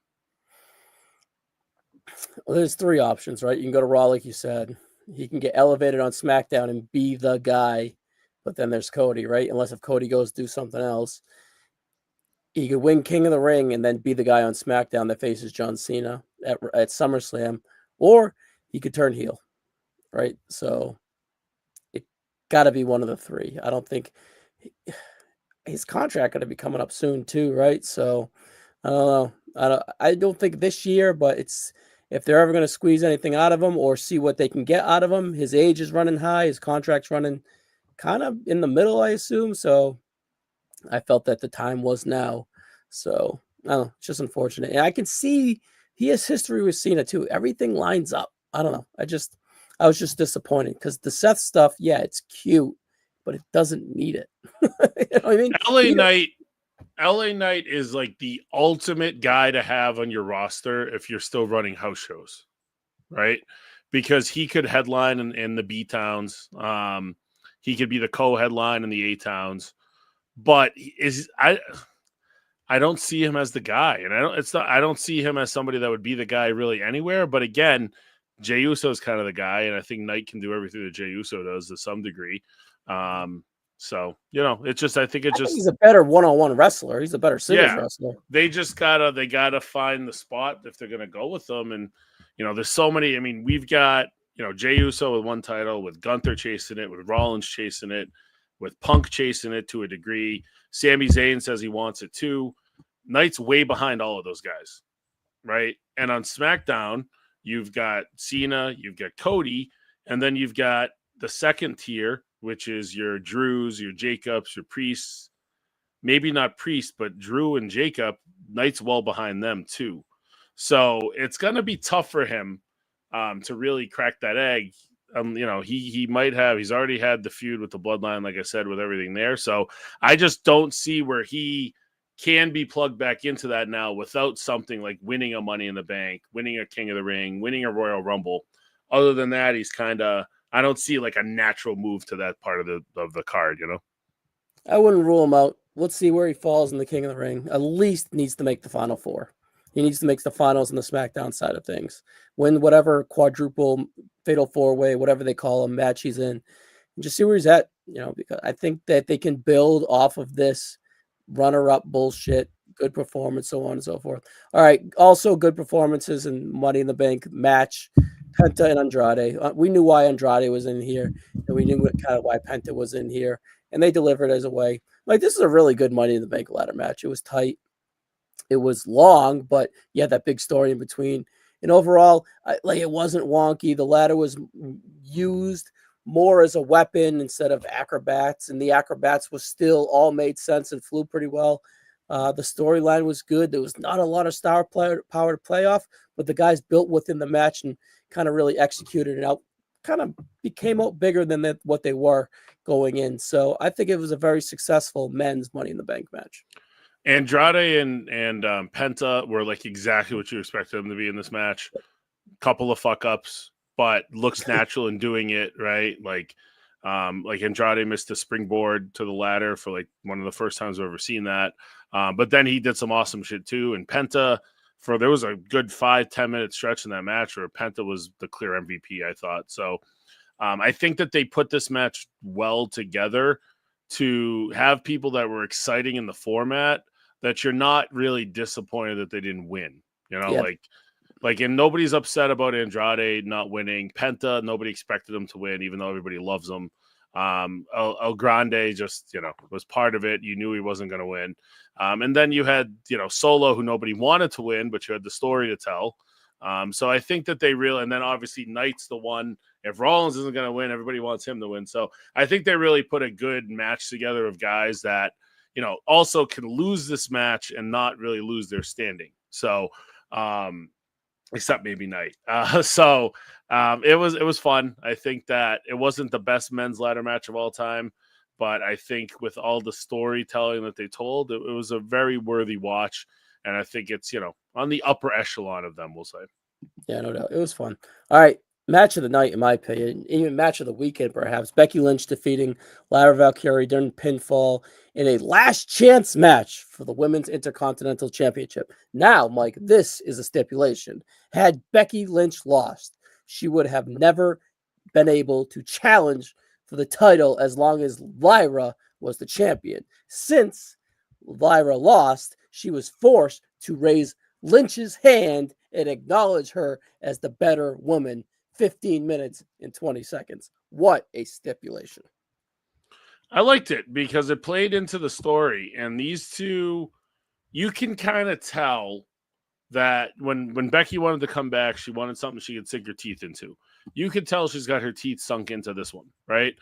Well, there's three options, right? You can go to Raw, like you said. He can get elevated on SmackDown and be the guy, but then there's Cody, right? Unless if Cody goes do something else. He could win King of the Ring and then be the guy on SmackDown that faces John Cena at SummerSlam, or he could turn heel, right? So it got to be one of the three. I don't think his contract going to be coming up soon too, right? So I don't know. I don't think this year, but it's if they're ever going to squeeze anything out of him or see what they can get out of him. His age is running high. His contract's running kind of in the middle, I assume. So I felt that the time was now. So I don't know, it's just unfortunate. And I can see he has history with Cena too. Everything lines up. I don't know. I was just disappointed because the Seth stuff, yeah, it's cute, but it doesn't need it. You know what I mean? LA Knight is like the ultimate guy to have on your roster if you're still running house shows, right? Because he could headline in the B towns. He could be the co-headline in the A towns. But I don't see him as the guy, and I don't see him as somebody that would be the guy really anywhere. But again, Jey Uso is kind of the guy, and I think Knight can do everything that Jey Uso does to some degree. So I think he's a better one-on-one wrestler. He's a better singles wrestler. They gotta find the spot if they're gonna go with them. And there's so many. I mean, we've got Jey Uso with one title, with Gunther chasing it, with Rollins chasing it, with Punk chasing it to a degree. Sami Zayn says he wants it too. Knight's way behind all of those guys, right? And on SmackDown, you've got Cena, you've got Cody, and then you've got the second tier, which is your Drews, your Jacobs, your Priests. Maybe not Priest, but Drew and Jacob. Knight's well behind them too. So it's going to be tough for him to really crack that egg. He might have. He's already had the feud with the Bloodline, like I said, with everything there. So I just don't see where he can be plugged back into that now without something like winning a Money in the Bank, winning a King of the Ring, winning a Royal Rumble. Other than that, he's kind of. I don't see like a natural move to that part of the card. I wouldn't rule him out. Let's see where he falls in the King of the Ring. At least needs to make the Final Four. He needs to make the finals in the SmackDown side of things. Win whatever quadruple, fatal four-way, whatever they call him, match he's in. And just see where he's at, because I think that they can build off of this runner-up bullshit, good performance, so on and so forth. All right, also good performances in Money in the Bank match, Penta and Andrade. We knew why Andrade was in here, and we knew kind of why Penta was in here, and they delivered as a way. Like, this is a really good Money in the Bank ladder match. It was tight. It was long, but you had that big story in between. And overall, it wasn't wonky. The ladder was used more as a weapon instead of acrobats, and the acrobats was still all made sense and flew pretty well. The storyline was good. There was not a lot of star power to play off, but the guys built within the match and kind of really executed it out. Kind of became out bigger than what they were going in. So I think it was a very successful men's Money in the Bank match. Andrade and Penta were like exactly what you expected them to be in this match. Couple of fuck ups, but looks natural in doing it, right? Like Andrade missed a springboard to the ladder for like one of the first times I've ever seen that. But then he did some awesome shit too. And Penta, there was a good 5-10 minute stretch in that match where Penta was the clear MVP, I thought. So I think that they put this match well together to have people that were exciting in the format that you're not really disappointed that they didn't win. And nobody's upset about Andrade not winning. Penta, nobody expected him to win, even though everybody loves him. El Grande just, was part of it. You knew he wasn't going to win. And then you had, Solo, who nobody wanted to win, but you had the story to tell. So I think that and then obviously Knight's the one. If Rollins isn't going to win, everybody wants him to win. So I think they really put a good match together of guys that, also can lose this match and not really lose their standing. So, except maybe Knight. It was fun. I think that it wasn't the best men's ladder match of all time, but I think with all the storytelling that they told, it was a very worthy watch. And I think it's on the upper echelon of them, we'll say. Yeah, no doubt. It was fun. All right. Match of the night, in my opinion, even match of the weekend, perhaps. Becky Lynch defeating Lara Valkyrie during pinfall in a last chance match for the Women's Intercontinental Championship. Now, Mike, this is a stipulation. Had Becky Lynch lost, she would have never been able to challenge for the title as long as Lyra was the champion. Since Lyra lost, she was forced to raise Lynch's hand and acknowledge her as the better woman 15 minutes and 20 seconds. What a stipulation. I liked it because it played into the story. And these two, you can kind of tell that when Becky wanted to come back, she wanted something she could sink her teeth into. You could tell she's got her teeth sunk into this one, right?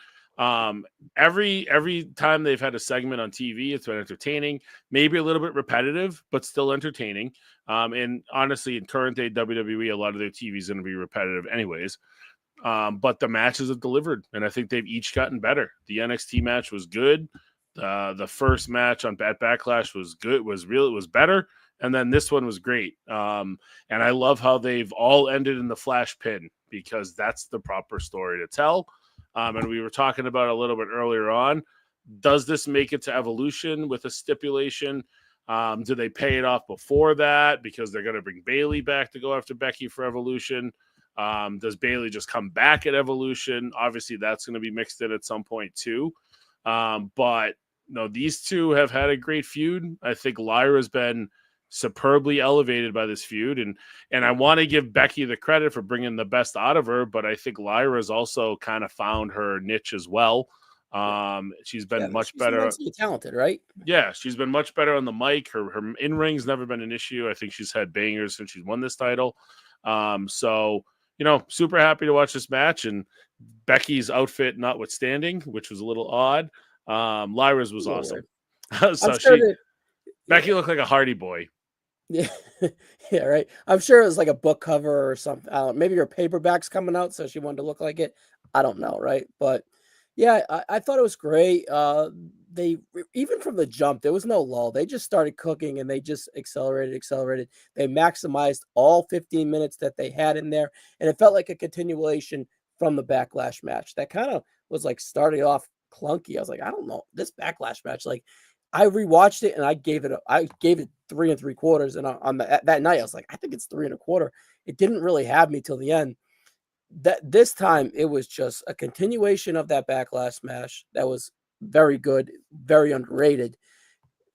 Every time they've had a segment on TV, it's been entertaining, maybe a little bit repetitive, but still entertaining. And honestly, in current day WWE, a lot of their TV is going to be repetitive anyways. But the matches have delivered, and I think they've each gotten better. The NXT match was good. The first match on Backlash was good, it was better. And then this one was great. And I love how they've all ended in the flash pin because that's the proper story to tell. And we were talking about a little bit earlier on. Does this make it to Evolution with a stipulation? Do they pay it off before that because they're going to bring Bayley back to go after Becky for Evolution? Does Bayley just come back at Evolution? Obviously, that's going to be mixed in at some point too. But no, these two have had a great feud. I think Lyra's been superbly elevated by this feud, and I want to give Becky the credit for bringing the best out of her, but I think Lyra's also kind of found her niche as well. She's been much she's better. Immensely talented, right? Yeah, she's been much better on the mic. Her in ring's never been an issue. I think she's had bangers since she's won this title. So super happy to watch this match, and Becky's outfit notwithstanding, which was a little odd. Lyra's was awesome. So I'm sure that Becky looked like a Hardy Boy. Yeah, yeah, right. I'm sure it was like a book cover or something. I don't know, maybe her paperback's coming out, so she wanted to look like it. I don't know, right? But yeah, I thought it was great. They even from the jump, there was no lull. They just started cooking and they just accelerated. They maximized all 15 minutes that they had in there, and it felt like a continuation from the Backlash match. That kind of was like starting off clunky. I was like, I don't know, this Backlash match, like I rewatched it and I gave it 3 3/4, and on that night I was like, I think it's 3 1/4. It didn't really have me till the end. That this time it was just a continuation of that Backlash match that was very good, very underrated,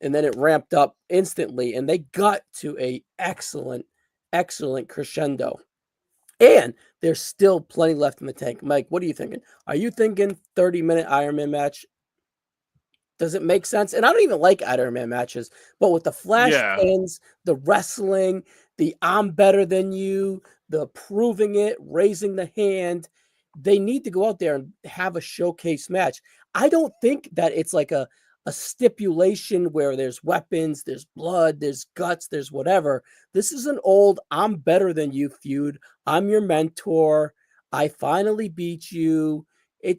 and then it ramped up instantly, and they got to a excellent crescendo. And there's still plenty left in the tank. Mike, what are you thinking? Are you thinking 30-minute Iron Man match? Does it make sense? And I don't even like Iron Man matches, but with the flash Yeah, pins, the wrestling, the I'm better than you, the proving it, raising the hand, they need to go out there and have a showcase match. I don't think that it's like a stipulation where there's weapons, there's blood, there's guts, there's whatever. This is an old I'm better than you feud. I'm your mentor. I finally beat you.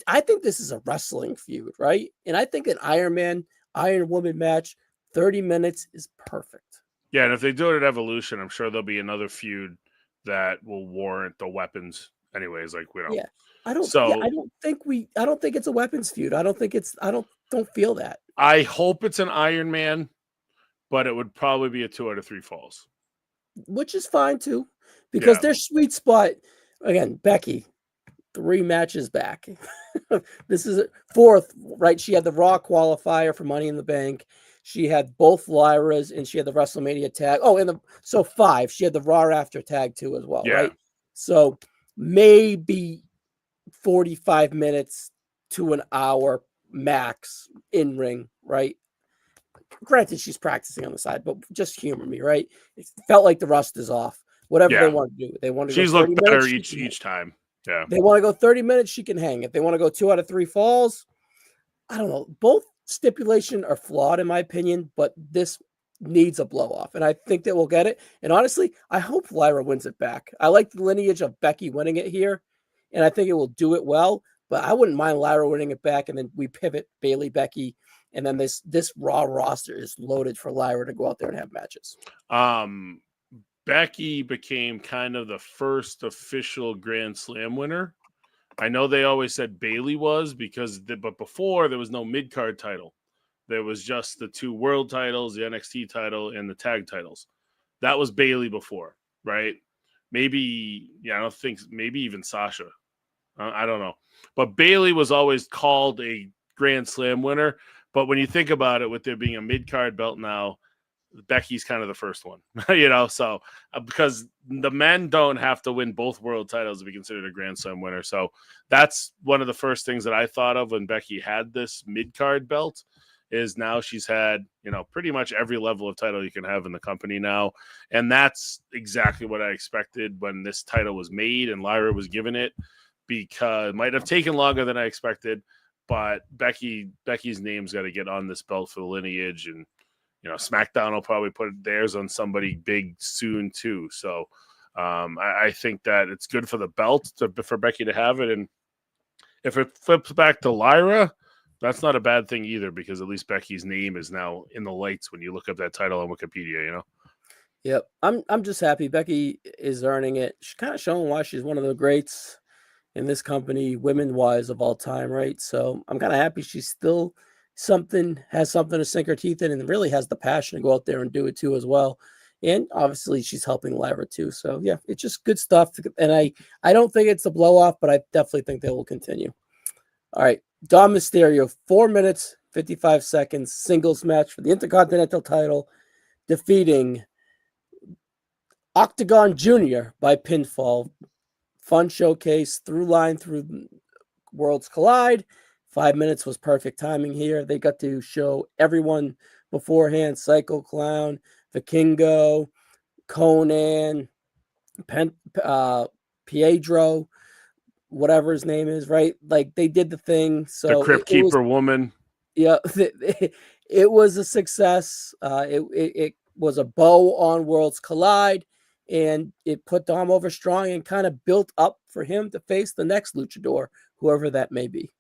I think this is a wrestling feud, right? And I think an Iron Woman match, 30 minutes is perfect. yeah. And if they do it at Evolution, I'm sure there'll be another feud that will warrant the weapons. Anyways, like we don't. Yeah. I don't yeah, So I don't think it's a weapons feud. I don't feel that. I hope it's an Iron Man, but it would probably be a 2 out of 3 falls. Which is fine too. Because Yeah, their sweet spot, again, Becky, 3 matches back. This is fourth, right? She had the Raw qualifier for Money in the Bank. She had both Lyras, and she had the WrestleMania tag. Oh, so 5. She had the Raw after tag too as well, yeah, right? So maybe 45 minutes to an hour max in ring, right? Granted, she's practicing on the side, but just humor me, right? It felt like the rust is off. Whatever they yeah. want to do, they want to go She's 30 looked better minutes. each time. Yeah, They want to go 30 minutes, she can hang. If they want to go 2 out of 3 falls, I don't know. Both stipulation are flawed in my opinion, but this needs a blow off, and I think that we'll get it. And honestly, I hope Lyra wins it back. I like the lineage of Becky winning it here, and I think it will do it well. But I wouldn't mind Lyra winning it back, and then we pivot Bailey, Becky, and then this Raw roster is loaded for Lyra to go out there and have matches. Um, Becky became kind of the first official Grand Slam winner. I know they always said Bailey was but before there was no mid card title. There was just the 2 world titles, the NXT title, and the tag titles. That was Bailey before, right? Maybe, I don't think, maybe even Sasha. I don't know. But Bailey was always called a Grand Slam winner. But when you think about it, with there being a mid card belt now, Becky's kind of the first one, so because the men don't have to win both world titles to be considered a Grand Slam winner. So that's one of the first things that I thought of when Becky had this mid card belt. Is now she's had, pretty much every level of title you can have in the company now. And that's exactly what I expected when this title was made and Lyra was given it, because it might have taken longer than I expected, but Becky's name's got to get on this belt for the lineage. And, SmackDown will probably put theirs on somebody big soon too. So I think that it's good for the belt for Becky to have it. And if it flips back to Lyra, that's not a bad thing either, because at least Becky's name is now in the lights when you look up that title on Wikipedia, Yep, I'm just happy Becky is earning it. She's kind of showing why she's one of the greats in this company, women wise, of all time, right? So I'm kind of happy she's still has something to sink her teeth in, and really has the passion to go out there and do it too as well. And obviously she's helping Lyra too. So yeah, it's just good stuff. And I don't think it's a blow off, but I definitely think they will continue. All right. Dom Mysterio, 4 minutes, 55 seconds, singles match for the Intercontinental title, defeating Octagon Jr. by pinfall. Fun showcase, through line through Worlds Collide. 5 minutes was perfect timing here. They got to show everyone beforehand: Psycho Clown, Vikingo, Conan, Pietro, whatever his name is, right? Like, they did the thing. The So Crypt Keeper woman. Yeah, it was a success. It was a bow on Worlds Collide, and it put Dom over strong and kind of built up for him to face the next luchador, whoever that may be.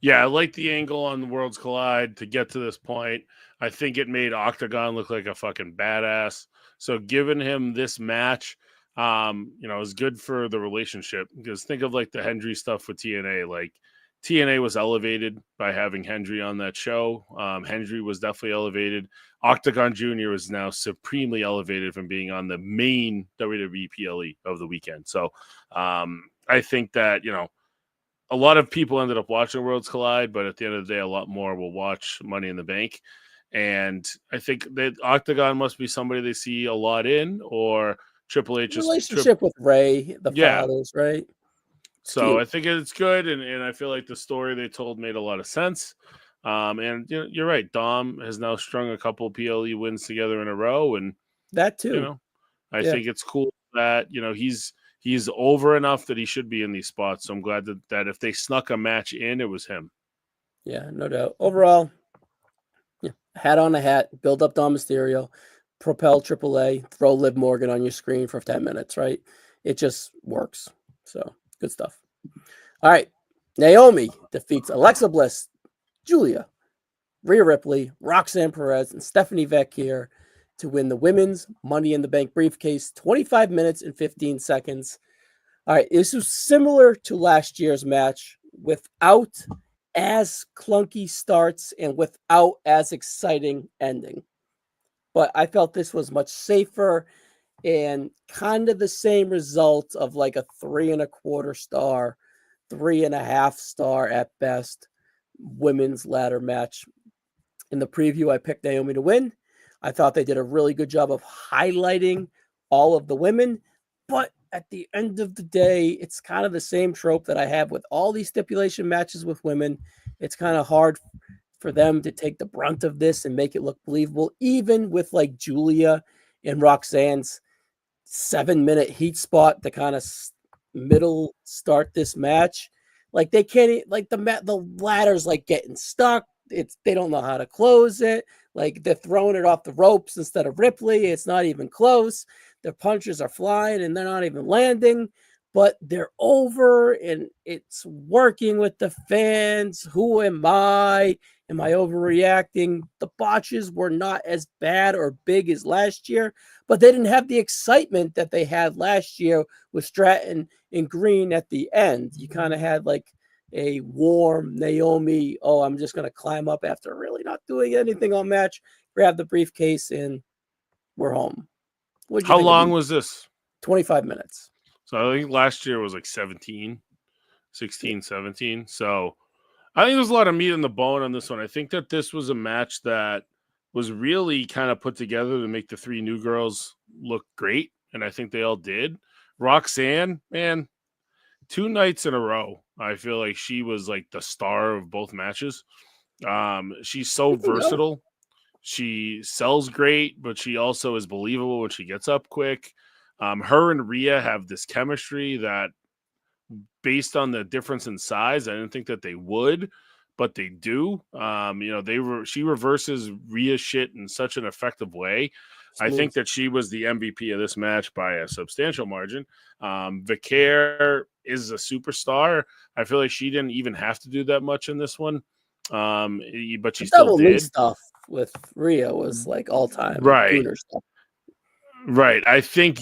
Yeah, I like the angle on the Worlds Collide to get to this point. I think it made Octagon look like a fucking badass. So giving him this match, is good for the relationship, because think of like the Hendry stuff with TNA. Like, TNA was elevated by having Hendry on that show. Hendry was definitely elevated. Octagon Jr. is now supremely elevated from being on the main WWE PLE of the weekend. So I think that, a lot of people ended up watching Worlds Collide, but at the end of the day, a lot more will watch Money in the Bank. And I think that Octagon must be somebody they see a lot in, or Triple H's relationship with Ray, the yeah. fathers, right? It's So cute. I think it's good, and I feel like the story they told made a lot of sense. And you're right. Dom has now strung a couple PLE wins together in a row, and That too. I Yeah. think it's cool that he's over enough that he should be in these spots. So I'm glad that if they snuck a match in, it was him. Yeah, no doubt. Overall, yeah, hat on a hat, build up Dom Mysterio, propel AAA, throw Liv Morgan on your screen for 10 minutes, right? It just works. So good stuff. All right. Naomi defeats Alexa Bliss, Julia, Rhea Ripley, Roxanne Perez, and Stephanie Vecchia to win the women's Money in the Bank briefcase, 25 minutes and 15 seconds. All right, this was similar to last year's match without as clunky starts and without as exciting ending. But I felt this was much safer and kind of the same result of like a 3.25 star, 3.5 star at best women's ladder match. In the preview, I picked Naomi to win. I thought they did a really good job of highlighting all of the women, but at the end of the day, it's kind of the same trope that I have with all these stipulation matches with women. It's kind of hard for them to take the brunt of this and make it look believable, even with like Julia and Roxanne's 7-minute heat spot to kind of middle start this match. Like, they can't, like, the ladder's like getting stuck. they don't know how to close it. Like they're throwing it off the ropes instead of Ripley. It's not even close. Their punches are flying and they're not even landing, but they're over and it's working with the fans. Who am I? Am I overreacting? The botches were not as bad or big as last year, but they didn't have the excitement that they had last year with Stratton and Green at the end. You kind of had like a warm Naomi, oh, I'm just going to climb up after really not doing anything on match, grab the briefcase, and we're home. What did you How think of long the was this? 25 minutes? So I think last year was like 17, Yeah. 16, 17. So I think there's a lot of meat on the bone on this one. I think that this was a match that was really kind of put together to make the three new girls look great. And I think they all did. Roxanne, man, 2 nights in a row. I feel like she was like the star of both matches. She's so You think no? versatile. She sells great, but she also is believable when she gets up quick. Her and Rhea have this chemistry that, based on the difference in size, I didn't think that they would, but they do. She reverses Rhea shit in such an effective way. I think Smooth. that she was the MVP of this match by a substantial margin. Vicaire is a superstar. I feel like she didn't even have to do that much in this one, but The she still double knee did. stuff with Rhea was like all time Right. Gooner stuff. Right. I think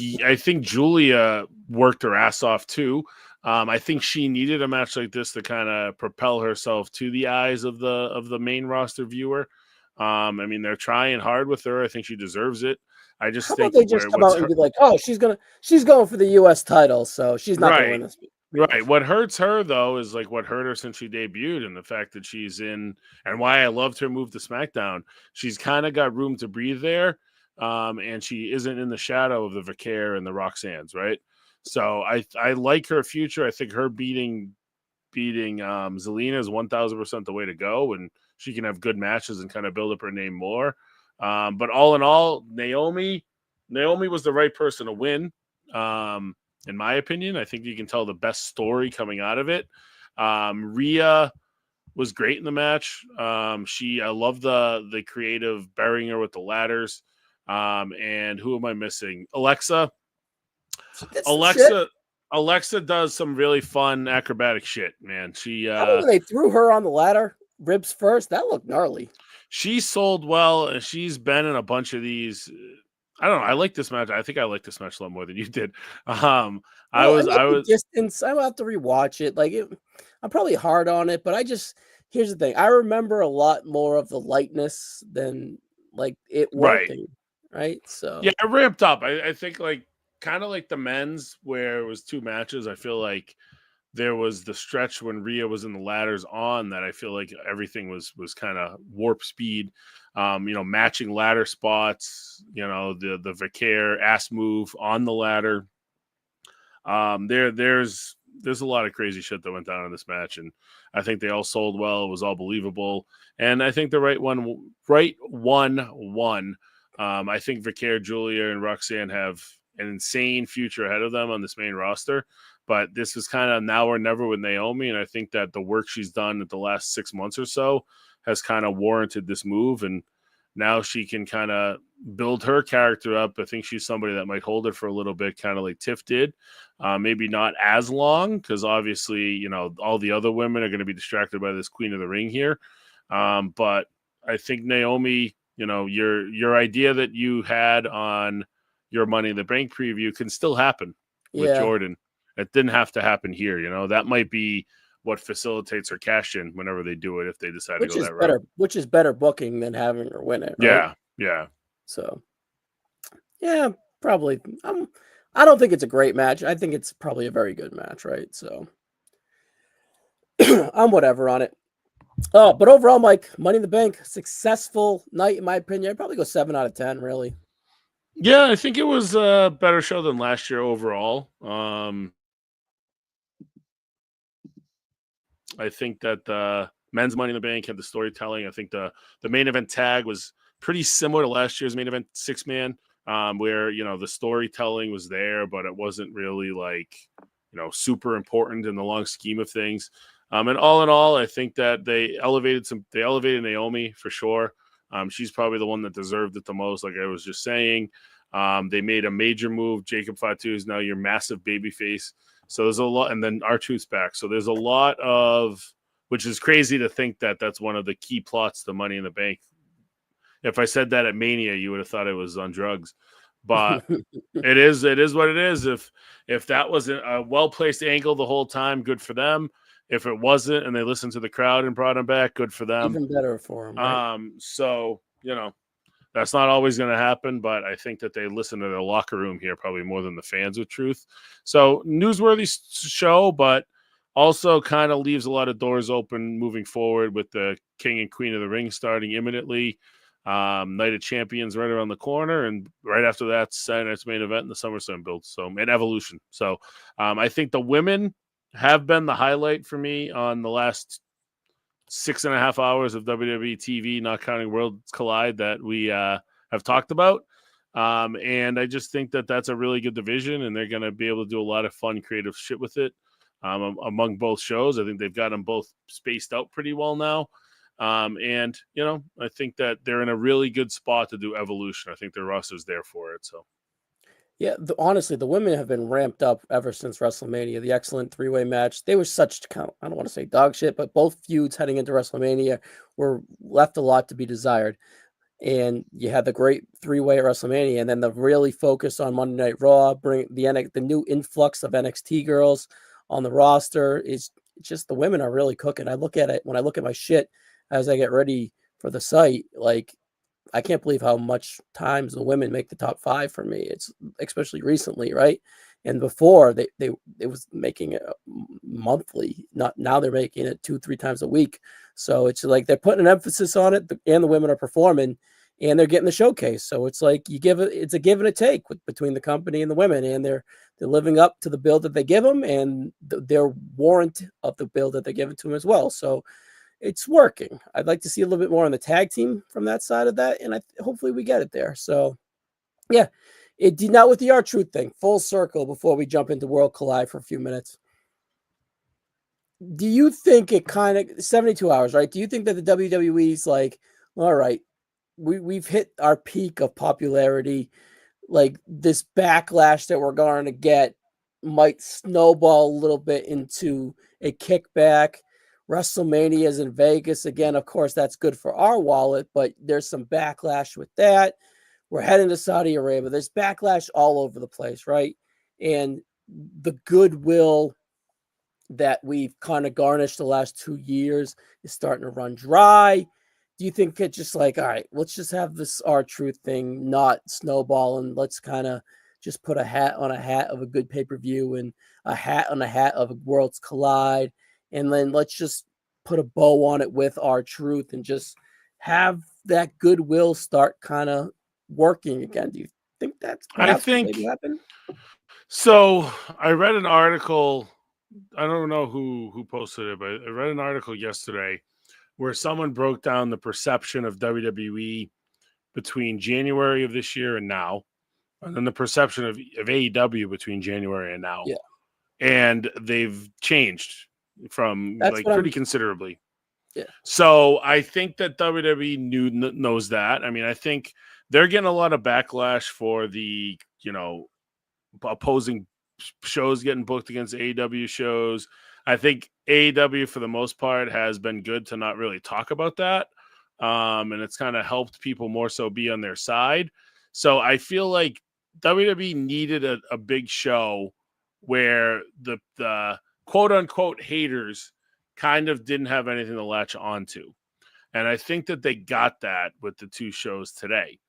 Julia worked her ass off too. I think she needed a match like this to kind of propel herself to the eyes of the main roster viewer. I mean, they're trying hard with her. I think she deserves it. I How just about think they just where come what's out and her, be like, oh, she's going for the US title, so she's not gonna right. win this Right. match. What hurts her though is like what hurt her since she debuted, and the fact that she's in, and why I loved her move to SmackDown. She's kind of got room to breathe there, and she isn't in the shadow of the Vicaire and the Roxannes, right? So I like her future. I think her beating Zelina is 1,000% the way to go, and she can have good matches and kind of build up her name more. But all in all, Naomi was the right person to win. In my opinion, I think you can tell the best story coming out of it. Rhea was great in the match. I love the creative burying her with the ladders. And who am I missing? Alexa. She did some shit. Alexa Alexa does some really fun acrobatic shit, man. How about when they threw her on the ladder, ribs first? That looked gnarly. She sold well, and she's been in a bunch of these. I don't know. I like this match. I think I like this match a lot more than you did. I Well, I was like I the was distance. I will have to rewatch it. I'm probably hard on it, but here's the thing. I remember a lot more of the lightness than like it right. working, right? Yeah, So I ramped up. I think like kind of like the men's where it was 2 matches. I feel like there was the stretch when Rhea was in the ladders on that I feel like everything was kind of warp speed. Matching ladder spots, the Vicaire ass move on the ladder. There's a lot of crazy shit that went down in this match, and I think they all sold well. It was all believable, and I think the right one won. I think Vicaire, Julia, and Roxanne have an insane future ahead of them on this main roster. But this is kind of now or never with Naomi, and I think that the work she's done at the last 6 months or so has kind of warranted this move, and now she can kind of build her character up. I think she's somebody that might hold it for a little bit, kind of like Tiff did. Maybe not as long, because obviously, all the other women are going to be distracted by this Queen of the Ring here. But I think Naomi, your idea that you had on your Money in the Bank preview can still happen with yeah, Jordan. It didn't have to happen here. That might be what facilitates her cash in whenever they do it, if they decide to go that route. which is better booking than having her win it, right? Yeah, yeah. So yeah, probably. I don't think it's a great match. I think it's probably a very good match, right? So I'm whatever on it. Oh, but overall, Mike, Money in the Bank, successful night in my opinion. I'd probably go 7 out of 10. Really, Yeah, I think it was a better show than last year overall. I think that the men's Money in the Bank had the storytelling. I think the main event tag was pretty similar to last year's main event 6-man, where the storytelling was there, but it wasn't really like super important in the long scheme of things. And all in all, I think that they elevated Naomi for sure. She's probably the one that deserved it the most, like I was just saying. They made a major move. Jacob Fatu is now your massive baby face. So there's a lot, and then R-Truth's back. So there's a lot of, which is crazy to think that that's one of the key plots to Money in the Bank. If I said that at Mania, you would have thought it was on drugs, but it is what it is. If that was a well placed angle the whole time, good for them. If it wasn't, and they listened to the crowd and brought him back, good for them. Even better for him, right? So that's not always going to happen, but I think that they listen to their locker room here probably more than the fans with Truth. So newsworthy show, but also kind of leaves a lot of doors open moving forward with the King and Queen of the Ring starting imminently. Night of Champions right around the corner, and right after that, Saturday night's main event in the SummerSlam build. So, and Evolution. So, I think the women have been the highlight for me on the last 6.5 hours of WWE TV, not counting Worlds Collide that we have talked about. And I just think that that's a really good division, and they're going to be able to do a lot of fun, creative shit with it among both shows. I think they've got them both spaced out pretty well now. And I think that they're in a really good spot to do Evolution. I think their roster's there for it. So, Yeah, honestly, the women have been ramped up ever since WrestleMania. The excellent three-way match. They were such I don't want to say dog shit, but both feuds heading into WrestleMania were left a lot to be desired. And you had the great three-way at WrestleMania, and then the really focus on Monday Night Raw, bring the new influx of NXT girls on the roster is just the women are really cooking. I look at it when I look at my shit as I get ready for the site, like I can't believe how much times the women make the top 5 for me. It's especially recently, right? And before they it was making it monthly. Not now they're making it 2-3 times a week. So it's like they're putting an emphasis on it, and the women are performing, and they're getting the showcase. So it's like it's a give and a take between the company and the women, and they're living up to the build that they give them, and their warrant of the build that they're giving to them as well. So it's working. I'd like to see a little bit more on the tag team from that side of that, and hopefully we get it there. So, yeah, it did not with the R-Truth thing. Full circle before we jump into World Collide for a few minutes. Do you think it kind of 72 hours, right? Do you think that the WWE's like, all right, we've hit our peak of popularity, like this backlash that we're going to get might snowball a little bit into a kickback. WrestleMania is in Vegas again. Of course, that's good for our wallet, but there's some backlash with that. We're heading to Saudi Arabia. There's backlash all over the place, right? And the goodwill that we've kind of garnished the last 2 years is starting to run dry. Do you think it's just like, all right, let's just have this R-Truth thing not snowball, and let's kind of just put a hat on a hat of a good pay-per-view and a hat on a hat of a Worlds Collide, and then let's just put a bow on it with R-Truth and just have that goodwill start kind of working again? Do you think that's I perhaps what maybe think happened? so. I read an article. I don't know who posted it, but I read an article yesterday where someone broke down the perception of WWE between January of this year and now, and then the perception of AEW between January and now. Yeah, And they've changed from that's like what pretty I'm. considerably. Yeah, So I think that WWE knows that. I mean, I think they're getting a lot of backlash for the, opposing shows getting booked against AEW shows. I think AEW for the most part has been good to not really talk about that. And it's kind of helped people more so be on their side. So I feel like WWE needed a big show where the quote unquote haters kind of didn't have anything to latch onto. And I think that they got that with the two shows today.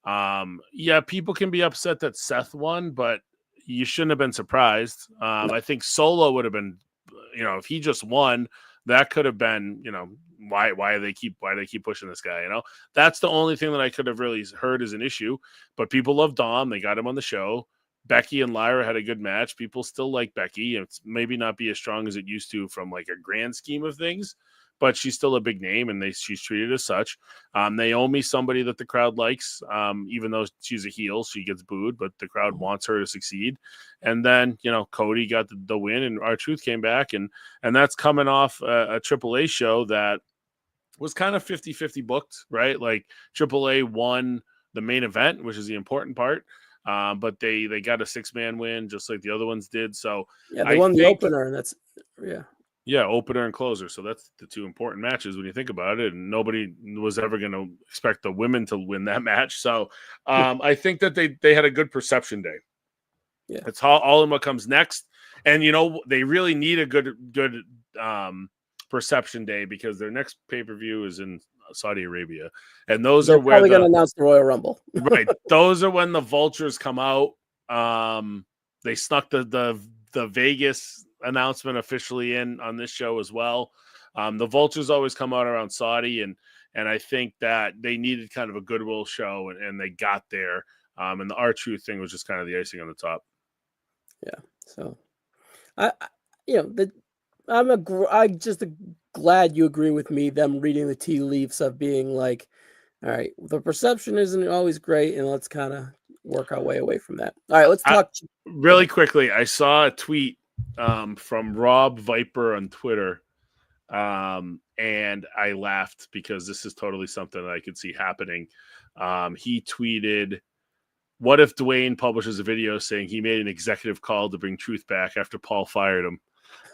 Yeah, people can be upset that Seth won, but you shouldn't have been surprised. no, I think Solo would have been, if he just won, that could have been, why do they keep pushing this guy? That's the only thing that I could have really heard as an issue. But people love Dom. They got him on the show. Becky and Lyra had a good match. People still like Becky. It's maybe not be as strong as it used to from like a grand scheme of things, but she's still a big name, and she's treated as such. Naomi, somebody that the crowd likes, even though she's a heel, she gets booed, but the crowd wants her to succeed. And then, Cody got the win, and R-Truth came back, and that's coming off a AAA show that was kind of 50-50 booked, right? Like AAA won the main event, which is the important part. But they got a 6-man win just like the other ones did. So Yeah, they I won the think, opener, and that's opener and closer. So that's the two important matches when you think about it. And nobody was ever going to expect the women to win that match. So I think that they had a good perception day. Yeah. It's all in what comes next. And, they really need a good perception day because their next pay-per-view is in Saudi Arabia. And those They're are where probably going to announce the Royal Rumble. right. Those are when the vultures come out. They snuck the Vegas announcement officially in on this show as well. The vultures always come out around Saudi, and I think that they needed kind of a goodwill show, and they got there. And the R-Truth thing was just kind of the icing on the top. Yeah. So, I'm just glad you agree with me. Them reading the tea leaves of being like, all right, the perception isn't always great, and let's kind of work our way away from that. All right, let's talk really quickly. I saw a tweet from Rob Viper on Twitter, and I laughed because this is totally something that I could see happening. He tweeted, "What if Dwayne publishes a video saying he made an executive call to bring Truth back after Paul fired him?"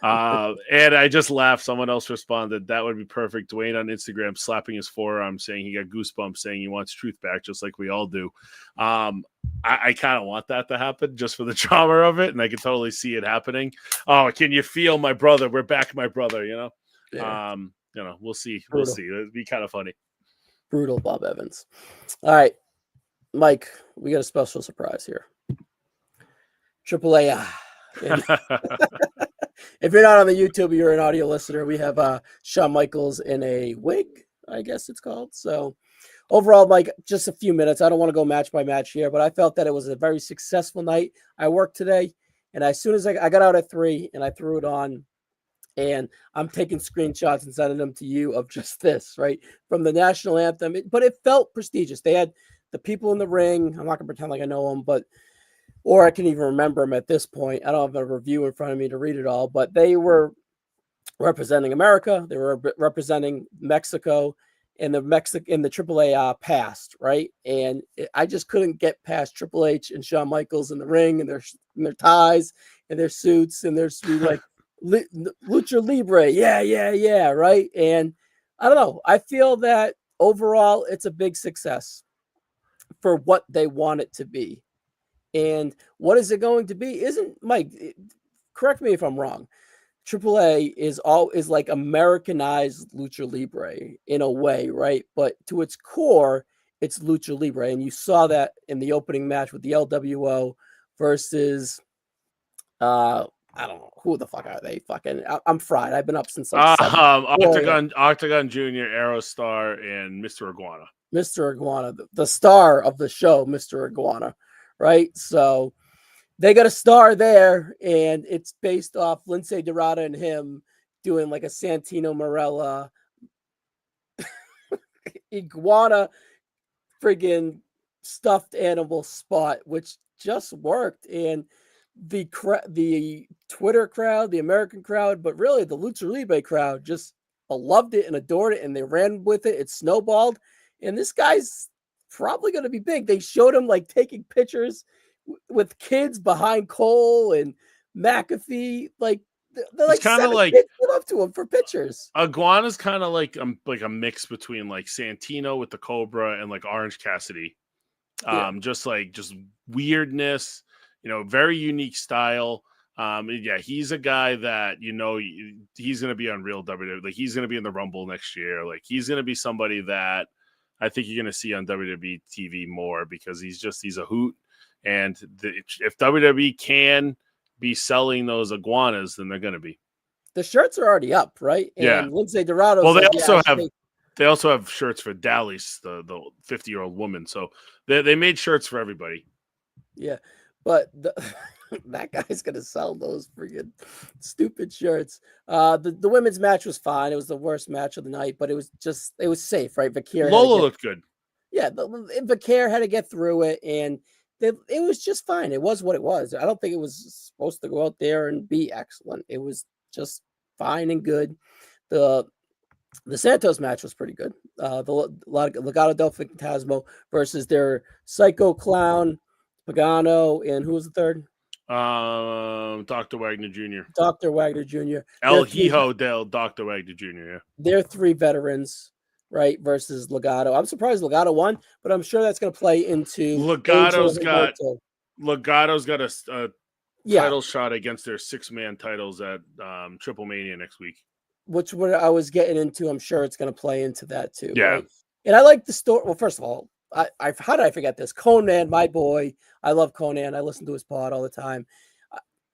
And I just laughed. Someone else responded, "That would be perfect." Dwayne on Instagram slapping his forearm, saying he got goosebumps, saying he wants Truth back, just like we all do. I kind of want that to happen just for the drama of it, and I can totally see it happening. Oh, can you feel my brother? We're back, my brother. Yeah. We'll see. Brutal. We'll see. It'd be kind of funny. Brutal, Bob Evans. All right, Mike, we got a special surprise here. AAA. If you're not on the YouTube, you're an audio listener. We have Shawn Michaels in a wig, I guess it's called. So overall, Mike, just a few minutes. I don't want to go match by match here, but I felt that it was a very successful night. I worked today, and as soon as I got out at 3 and I threw it on, and I'm taking screenshots and sending them to you of just this, right, from the national anthem. But it felt prestigious. They had the people in the ring. I'm not going to pretend like I know them, or I can even remember them at this point. I don't have a review in front of me to read it all, but they were representing America. They were representing Mexico in the AAA past, right? And I just couldn't get past Triple H and Shawn Michaels in the ring and their ties and their suits and their like lucha libre, yeah, right? And I don't know. I feel that overall it's a big success for what they want it to be. And what is it going to be? Isn't Mike? Correct me if I'm wrong. AAA is like Americanized lucha libre in a way, right? But to its core, it's lucha libre, and you saw that in the opening match with the LWO versus I don't know who the fuck are they. Fucking, I'm fried. I've been up since like 7. Octagon Junior, Aerostar, and Mr. Iguana. Mr. Iguana, the star of the show, Mr. Iguana, right? So they got a star there, and it's based off Lindsay Dorada and him doing like a Santino Marella iguana friggin' stuffed animal spot, which just worked. And the Twitter crowd, the American crowd, but really the Lucha Libre crowd just loved it and adored it, and they ran with it. It snowballed, and this guy's probably going to be big. They showed him like taking pictures with kids behind Cole and McAfee. Like they're like kind of like kids up to him for pictures. Iguana's kind of like a mix between like Santino with the Cobra and like Orange Cassidy. Just weirdness, very unique style. He's a guy that he's going to be on Real WWE. Like he's going to be in the Rumble next year. Like he's going to be somebody that I think you're going to see on WWE TV more because he's a hoot. And if WWE can be selling those iguanas, then they're going to be. The shirts are already up, right? And Lindsay Dorado. Well, they also have shirts for Dallas, the 50-year-old woman. So they made shirts for everybody. Yeah, but that guy's gonna sell those freaking stupid shirts. The women's match was fine. It was the worst match of the night, but it was safe, right? Vakir had to Lola get looked good. yeah, Vakir had to get through it, and it was just fine. It was what it was. I don't think it was supposed to go out there and be excellent. It was just fine and good. The the Santos match was pretty good. Legado del Fantasma versus their Psycho Clown, Pagano, and who was the third? Dr. Wagner Jr. Dr. Wagner Jr. El Hijo del Dr. Wagner Jr. Yeah. They're three veterans, right? Versus Legado. I'm surprised Legado won, but I'm sure that's going to play into Angel Legato's got Humberto. Legato's got a Yeah, title shot against their 6-man titles at Triple Mania next week. which what I was getting into. I'm sure it's going to play into that too, Yeah. right? And I like the story. Well, first of all, how did I forget this? Conan, my boy. I love Conan. I listen to his pod all the time.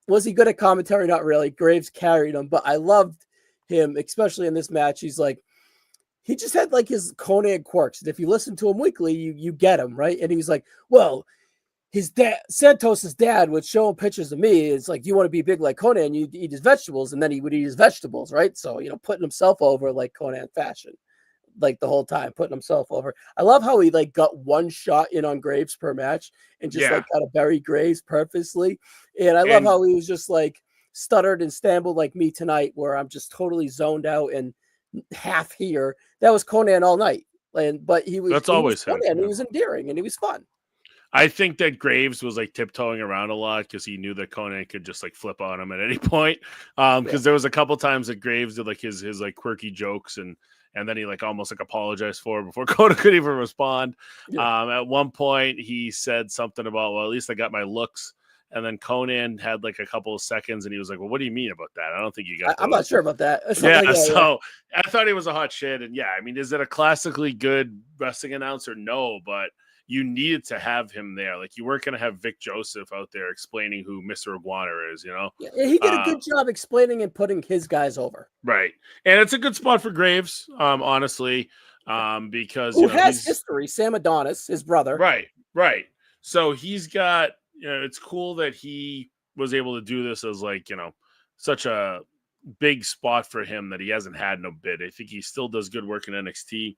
Was he good at commentary? Not really. Graves carried him, but I loved him, especially in this match. He's like, he just had like his Conan quirks. And if you listen to him weekly, you get him, right? And he was like, well, his dad, Santos's dad, would show him pictures of me. It's like, you want to be big like Conan, you eat his vegetables, and then he would eat his vegetables, right? So, putting himself over like Conan fashion, like the whole time, putting himself over. I love how he like got one shot in on Graves per match and just like kind of bury Graves purposely. And I love how he was just like stuttered and stambled like me tonight, where I'm just totally zoned out and half here. That was Conan all night. But he was always Conan. him. He was endearing and he was fun. I think that Graves was like tiptoeing around a lot because he knew that Conan could just like flip on him at any point. Because there was a couple times that Graves did like his like quirky jokes and then he like almost like apologized for it before Conan could even respond. At one point he said something about, well, at least I got my looks. And then Conan had like a couple of seconds and he was like, well, what do you mean about that? I don't think you got I'm not sure about that. So I thought he was a hot shit. And yeah, I mean, is it a classically good wrestling announcer? No, but you needed to have him there. Like you weren't going to have Vic Joseph out there explaining who Mr. Iguana is, Yeah, he did a good job explaining and putting his guys over. Right. And it's a good spot for Graves, honestly, because who has history, Sam Adonis, his brother. Right. So he's got, it's cool that he was able to do this as like, such a big spot for him that he hasn't had no bid. I think he still does good work in NXT.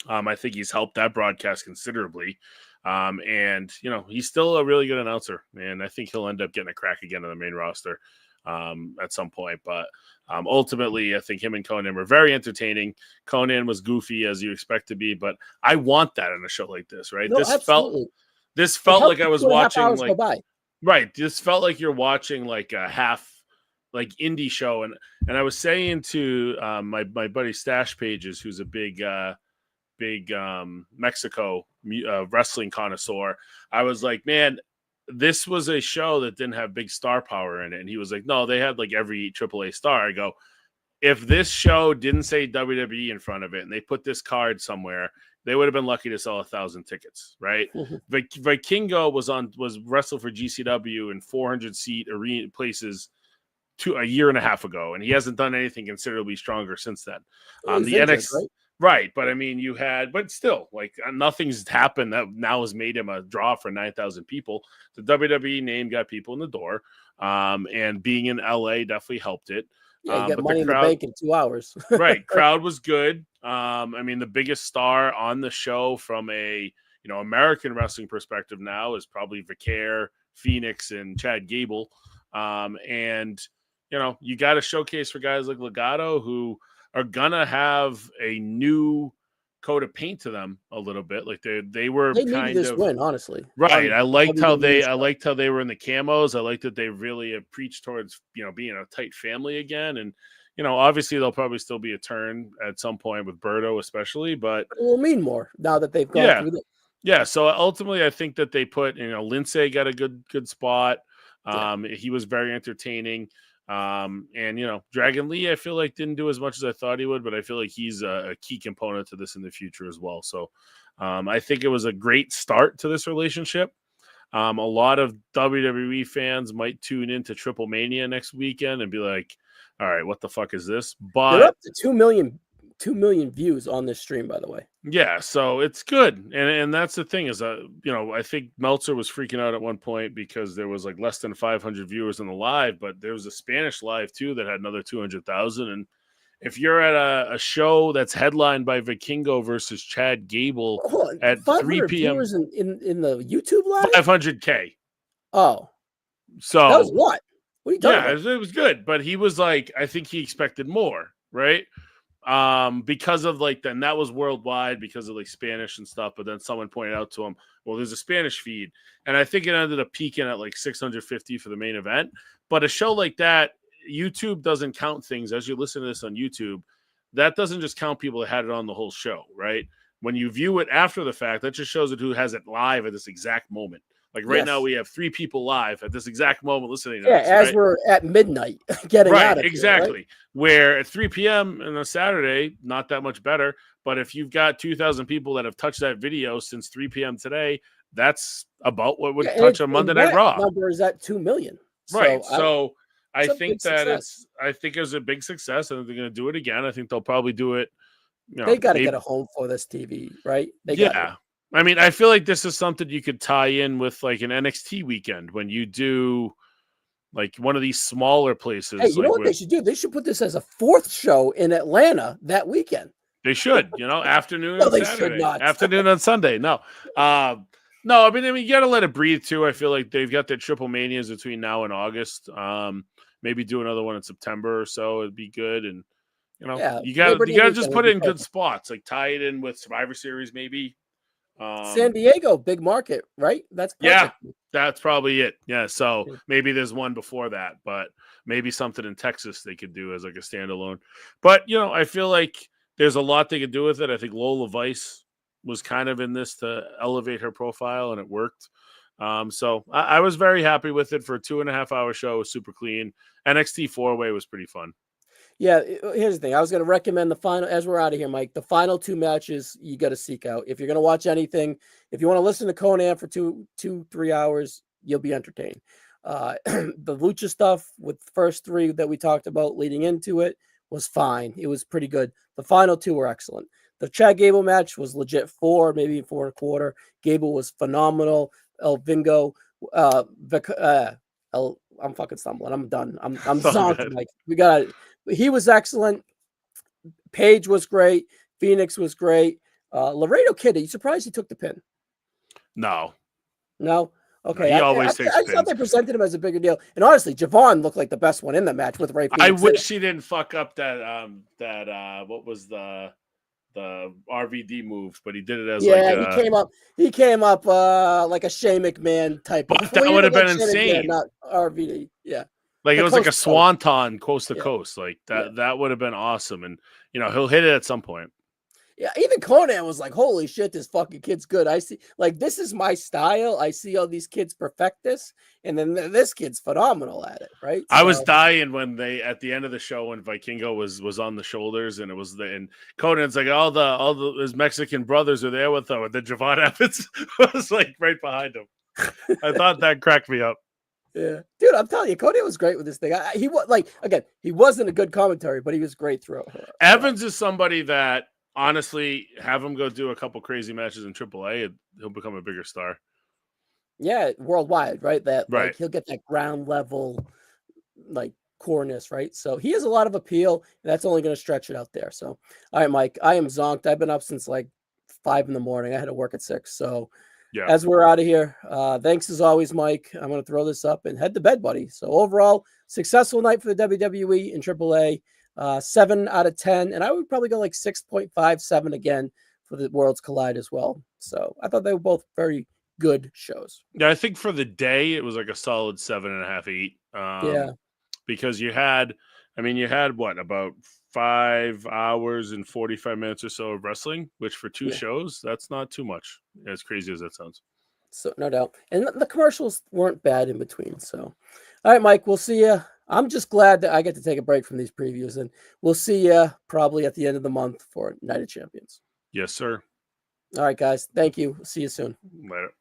I think he's helped that broadcast considerably. And, he's still a really good announcer. And I think he'll end up getting a crack again on the main roster at some point. But ultimately, I think him and Conan were very entertaining. Conan was goofy, as you expect to be. But I want that in a show like this, right? No, absolutely. This felt like I was watching like right. This felt like you're watching like a half like indie show. And I was saying to my buddy Stash Pages, who's a big Mexico wrestling connoisseur. I was like, man, this was a show that didn't have big star power in it. And he was like, no, they had like every AAA star. I go, if this show didn't say WWE in front of it and they put this card somewhere, they would have been lucky to sell 1,000 tickets, right? Vikingo was wrestled for GCW in 400-seat arena places a year and a half ago, and he hasn't done anything considerably stronger since then. The NXT, right? But I mean, but still, like nothing's happened that now has made him a draw for 9,000 people. The WWE name got people in the door, and being in LA definitely helped it. Yeah, you get money in the bank in 2 hours. Right, crowd was good. I mean, the biggest star on the show from a American wrestling perspective now is probably Vicaire, Phoenix, and Chad Gable, and you got to showcase for guys like Legado who are gonna have a new coat of paint to them a little bit. Like they were kind of win, honestly. Right. I liked how they were in the camos. I liked that they really have preached towards being a tight family again. And obviously there'll probably still be a turn at some point with Berto, especially, but it will mean more now that they've gone through this. Yeah. So ultimately, I think that they put Lindsay got a good spot. He was very entertaining. And Dragon Lee, I feel like didn't do as much as I thought he would, but I feel like he's a key component to this in the future as well. So I think it was a great start to this relationship. A lot of WWE fans might tune into Triple Mania next weekend and be like, all right, what the fuck is this? But they're up to 2 million 2 million views on this stream, by the way. Yeah, so it's good, and that's the thing is, I think Meltzer was freaking out at one point because there was like less than 500 viewers in the live, but there was a Spanish live too that had another 200,000. And if you're at a show that's headlined by Vikingo versus Chad Gable Hold on, at 3 500 p.m., viewers in the YouTube live? 500K. Oh, that was So what? What are you talking yeah, about? it was good, but he was like, I think he expected more, right? Because of like then that was worldwide because of like Spanish and stuff. But then someone pointed out to him, well, there's a Spanish feed, and I think it ended up peaking at like 650 for the main event. But a show like that, YouTube doesn't count things as you listen to this on YouTube. That doesn't just count people that had it on the whole show, right? When you view it after the fact, that just shows it who has it live at this exact moment. Like right now, Yes. we have 3 people live at this exact moment listening to Yeah, this, as right? we're at midnight getting Right, out of here, right? exactly. Where at 3 p.m. on a Saturday, not that much better. But if you've got 2,000 people that have touched that video since 3 p.m. today, that's about what Yeah, would touch on and Monday Night that Raw. number is at 2 million. Right. So So I it's a big think that success. I think it was a big success. I think they're going to do it again. I think they'll probably do it, They got to maybe. get a home for this TV, right? They got to. Yeah. I mean, I feel like this is something you could tie in with like an NXT weekend when you do like one of these smaller Hey, places, you know like what they with should do? They should put this as a 4th show in Atlanta that weekend. they should, afternoon No, on they should Saturday, not. afternoon on Sunday. No, no. I mean, you got to let it breathe too. I feel like they've got their triple manias between now and August. Maybe do another one in September or so. It'd be good, and Yeah, you got Labor to Day just weekend would put be it in good perfect. spots, like tie it in with Survivor Series, maybe. San Um, Diego, big market, right? That's yeah, perfect. that's probably it. Yeah, so Yeah. maybe there's one before that, but maybe something in Texas they could do as like a standalone. But I feel like there's a lot they could do with it. I think Lola Vice was kind of in this to elevate her profile, and it worked. So I was very happy with it for a 2.5 hour show. It was super clean. NXT 4-way was pretty fun. Yeah, here's the thing. I was going to recommend the final, as we're out of here, Mike, the final 2 matches you got to seek out. If you're going to watch anything, if you want to listen to Conan for 3 hours, you'll be entertained. The Lucha stuff with the first 3 that we talked about leading into it was fine. It was pretty good. The final 2 were excellent. The Chad Gable match was legit 4, maybe 4.25. Gable was phenomenal. El Vingo, I'm fucking stumbling. I'm done. I'm So zonked, good. Mike. He was excellent. Paige was great. Phoenix was great. Laredo Kid, are you surprised he took the pin? No, No? no, Okay. he I always takes just thought pins. they presented him as a bigger deal. And honestly, Javon looked like the best one in the match with Ray I Phoenix in it. wish he didn't fuck up what was the RVD move, but he did it as like Yeah, he came up like a Shane McMahon type but of that would have like been Shane McMahon, insane. not RVD. Yeah. Like it The was like a coast to coast. swanton coast to Yeah. coast. Like Yeah. that would have been awesome. And he'll hit it at some point. Yeah, even Conan was like, "Holy shit, this fucking kid's good." I see, like, this is my style. I see all these kids perfect this, and then this kid's phenomenal at it, right? I was So, dying when they at the end of the show when Vikingo was on the shoulders and it was and Conan's like all his Mexican brothers are there with him, and then Javon Evans was like right behind him. I thought that cracked me up. yeah, dude, I'm telling you, Conan was great with this thing. He was like, again, he wasn't a good commentary, but he was great throughout. Evans is somebody that honestly have him go do a couple crazy matches in AAA, and he'll become a bigger star. Yeah, worldwide, right? That like Right. he'll get that ground level, like coreness, right? So he has a lot of appeal, and that's only going to stretch it out there. So, all right, Mike, I am zonked. I've been up since like 5 in the morning. I had to work at 6. So, Yeah. as we're out of here, thanks as always, Mike. I'm going to throw this up and head to bed, buddy. So overall, successful night for the WWE and AAA. 7 out of 10, and I would probably go like 6.57 again for the Worlds Collide as well. So I thought they were both very good shows. Yeah, I think for the day it was like a solid 7.5, 8. Yeah, Because you had what about 5 hours and 45 minutes or so of wrestling, which for 2 yeah. shows, that's not too much. As crazy as that sounds. So no doubt, and the commercials weren't bad in between. So, all right, Mike, we'll see you. I'm just glad that I get to take a break from these previews, and we'll see you probably at the end of the month for Night of Champions. Yes, sir. All right, guys. Thank you. See you soon. Later.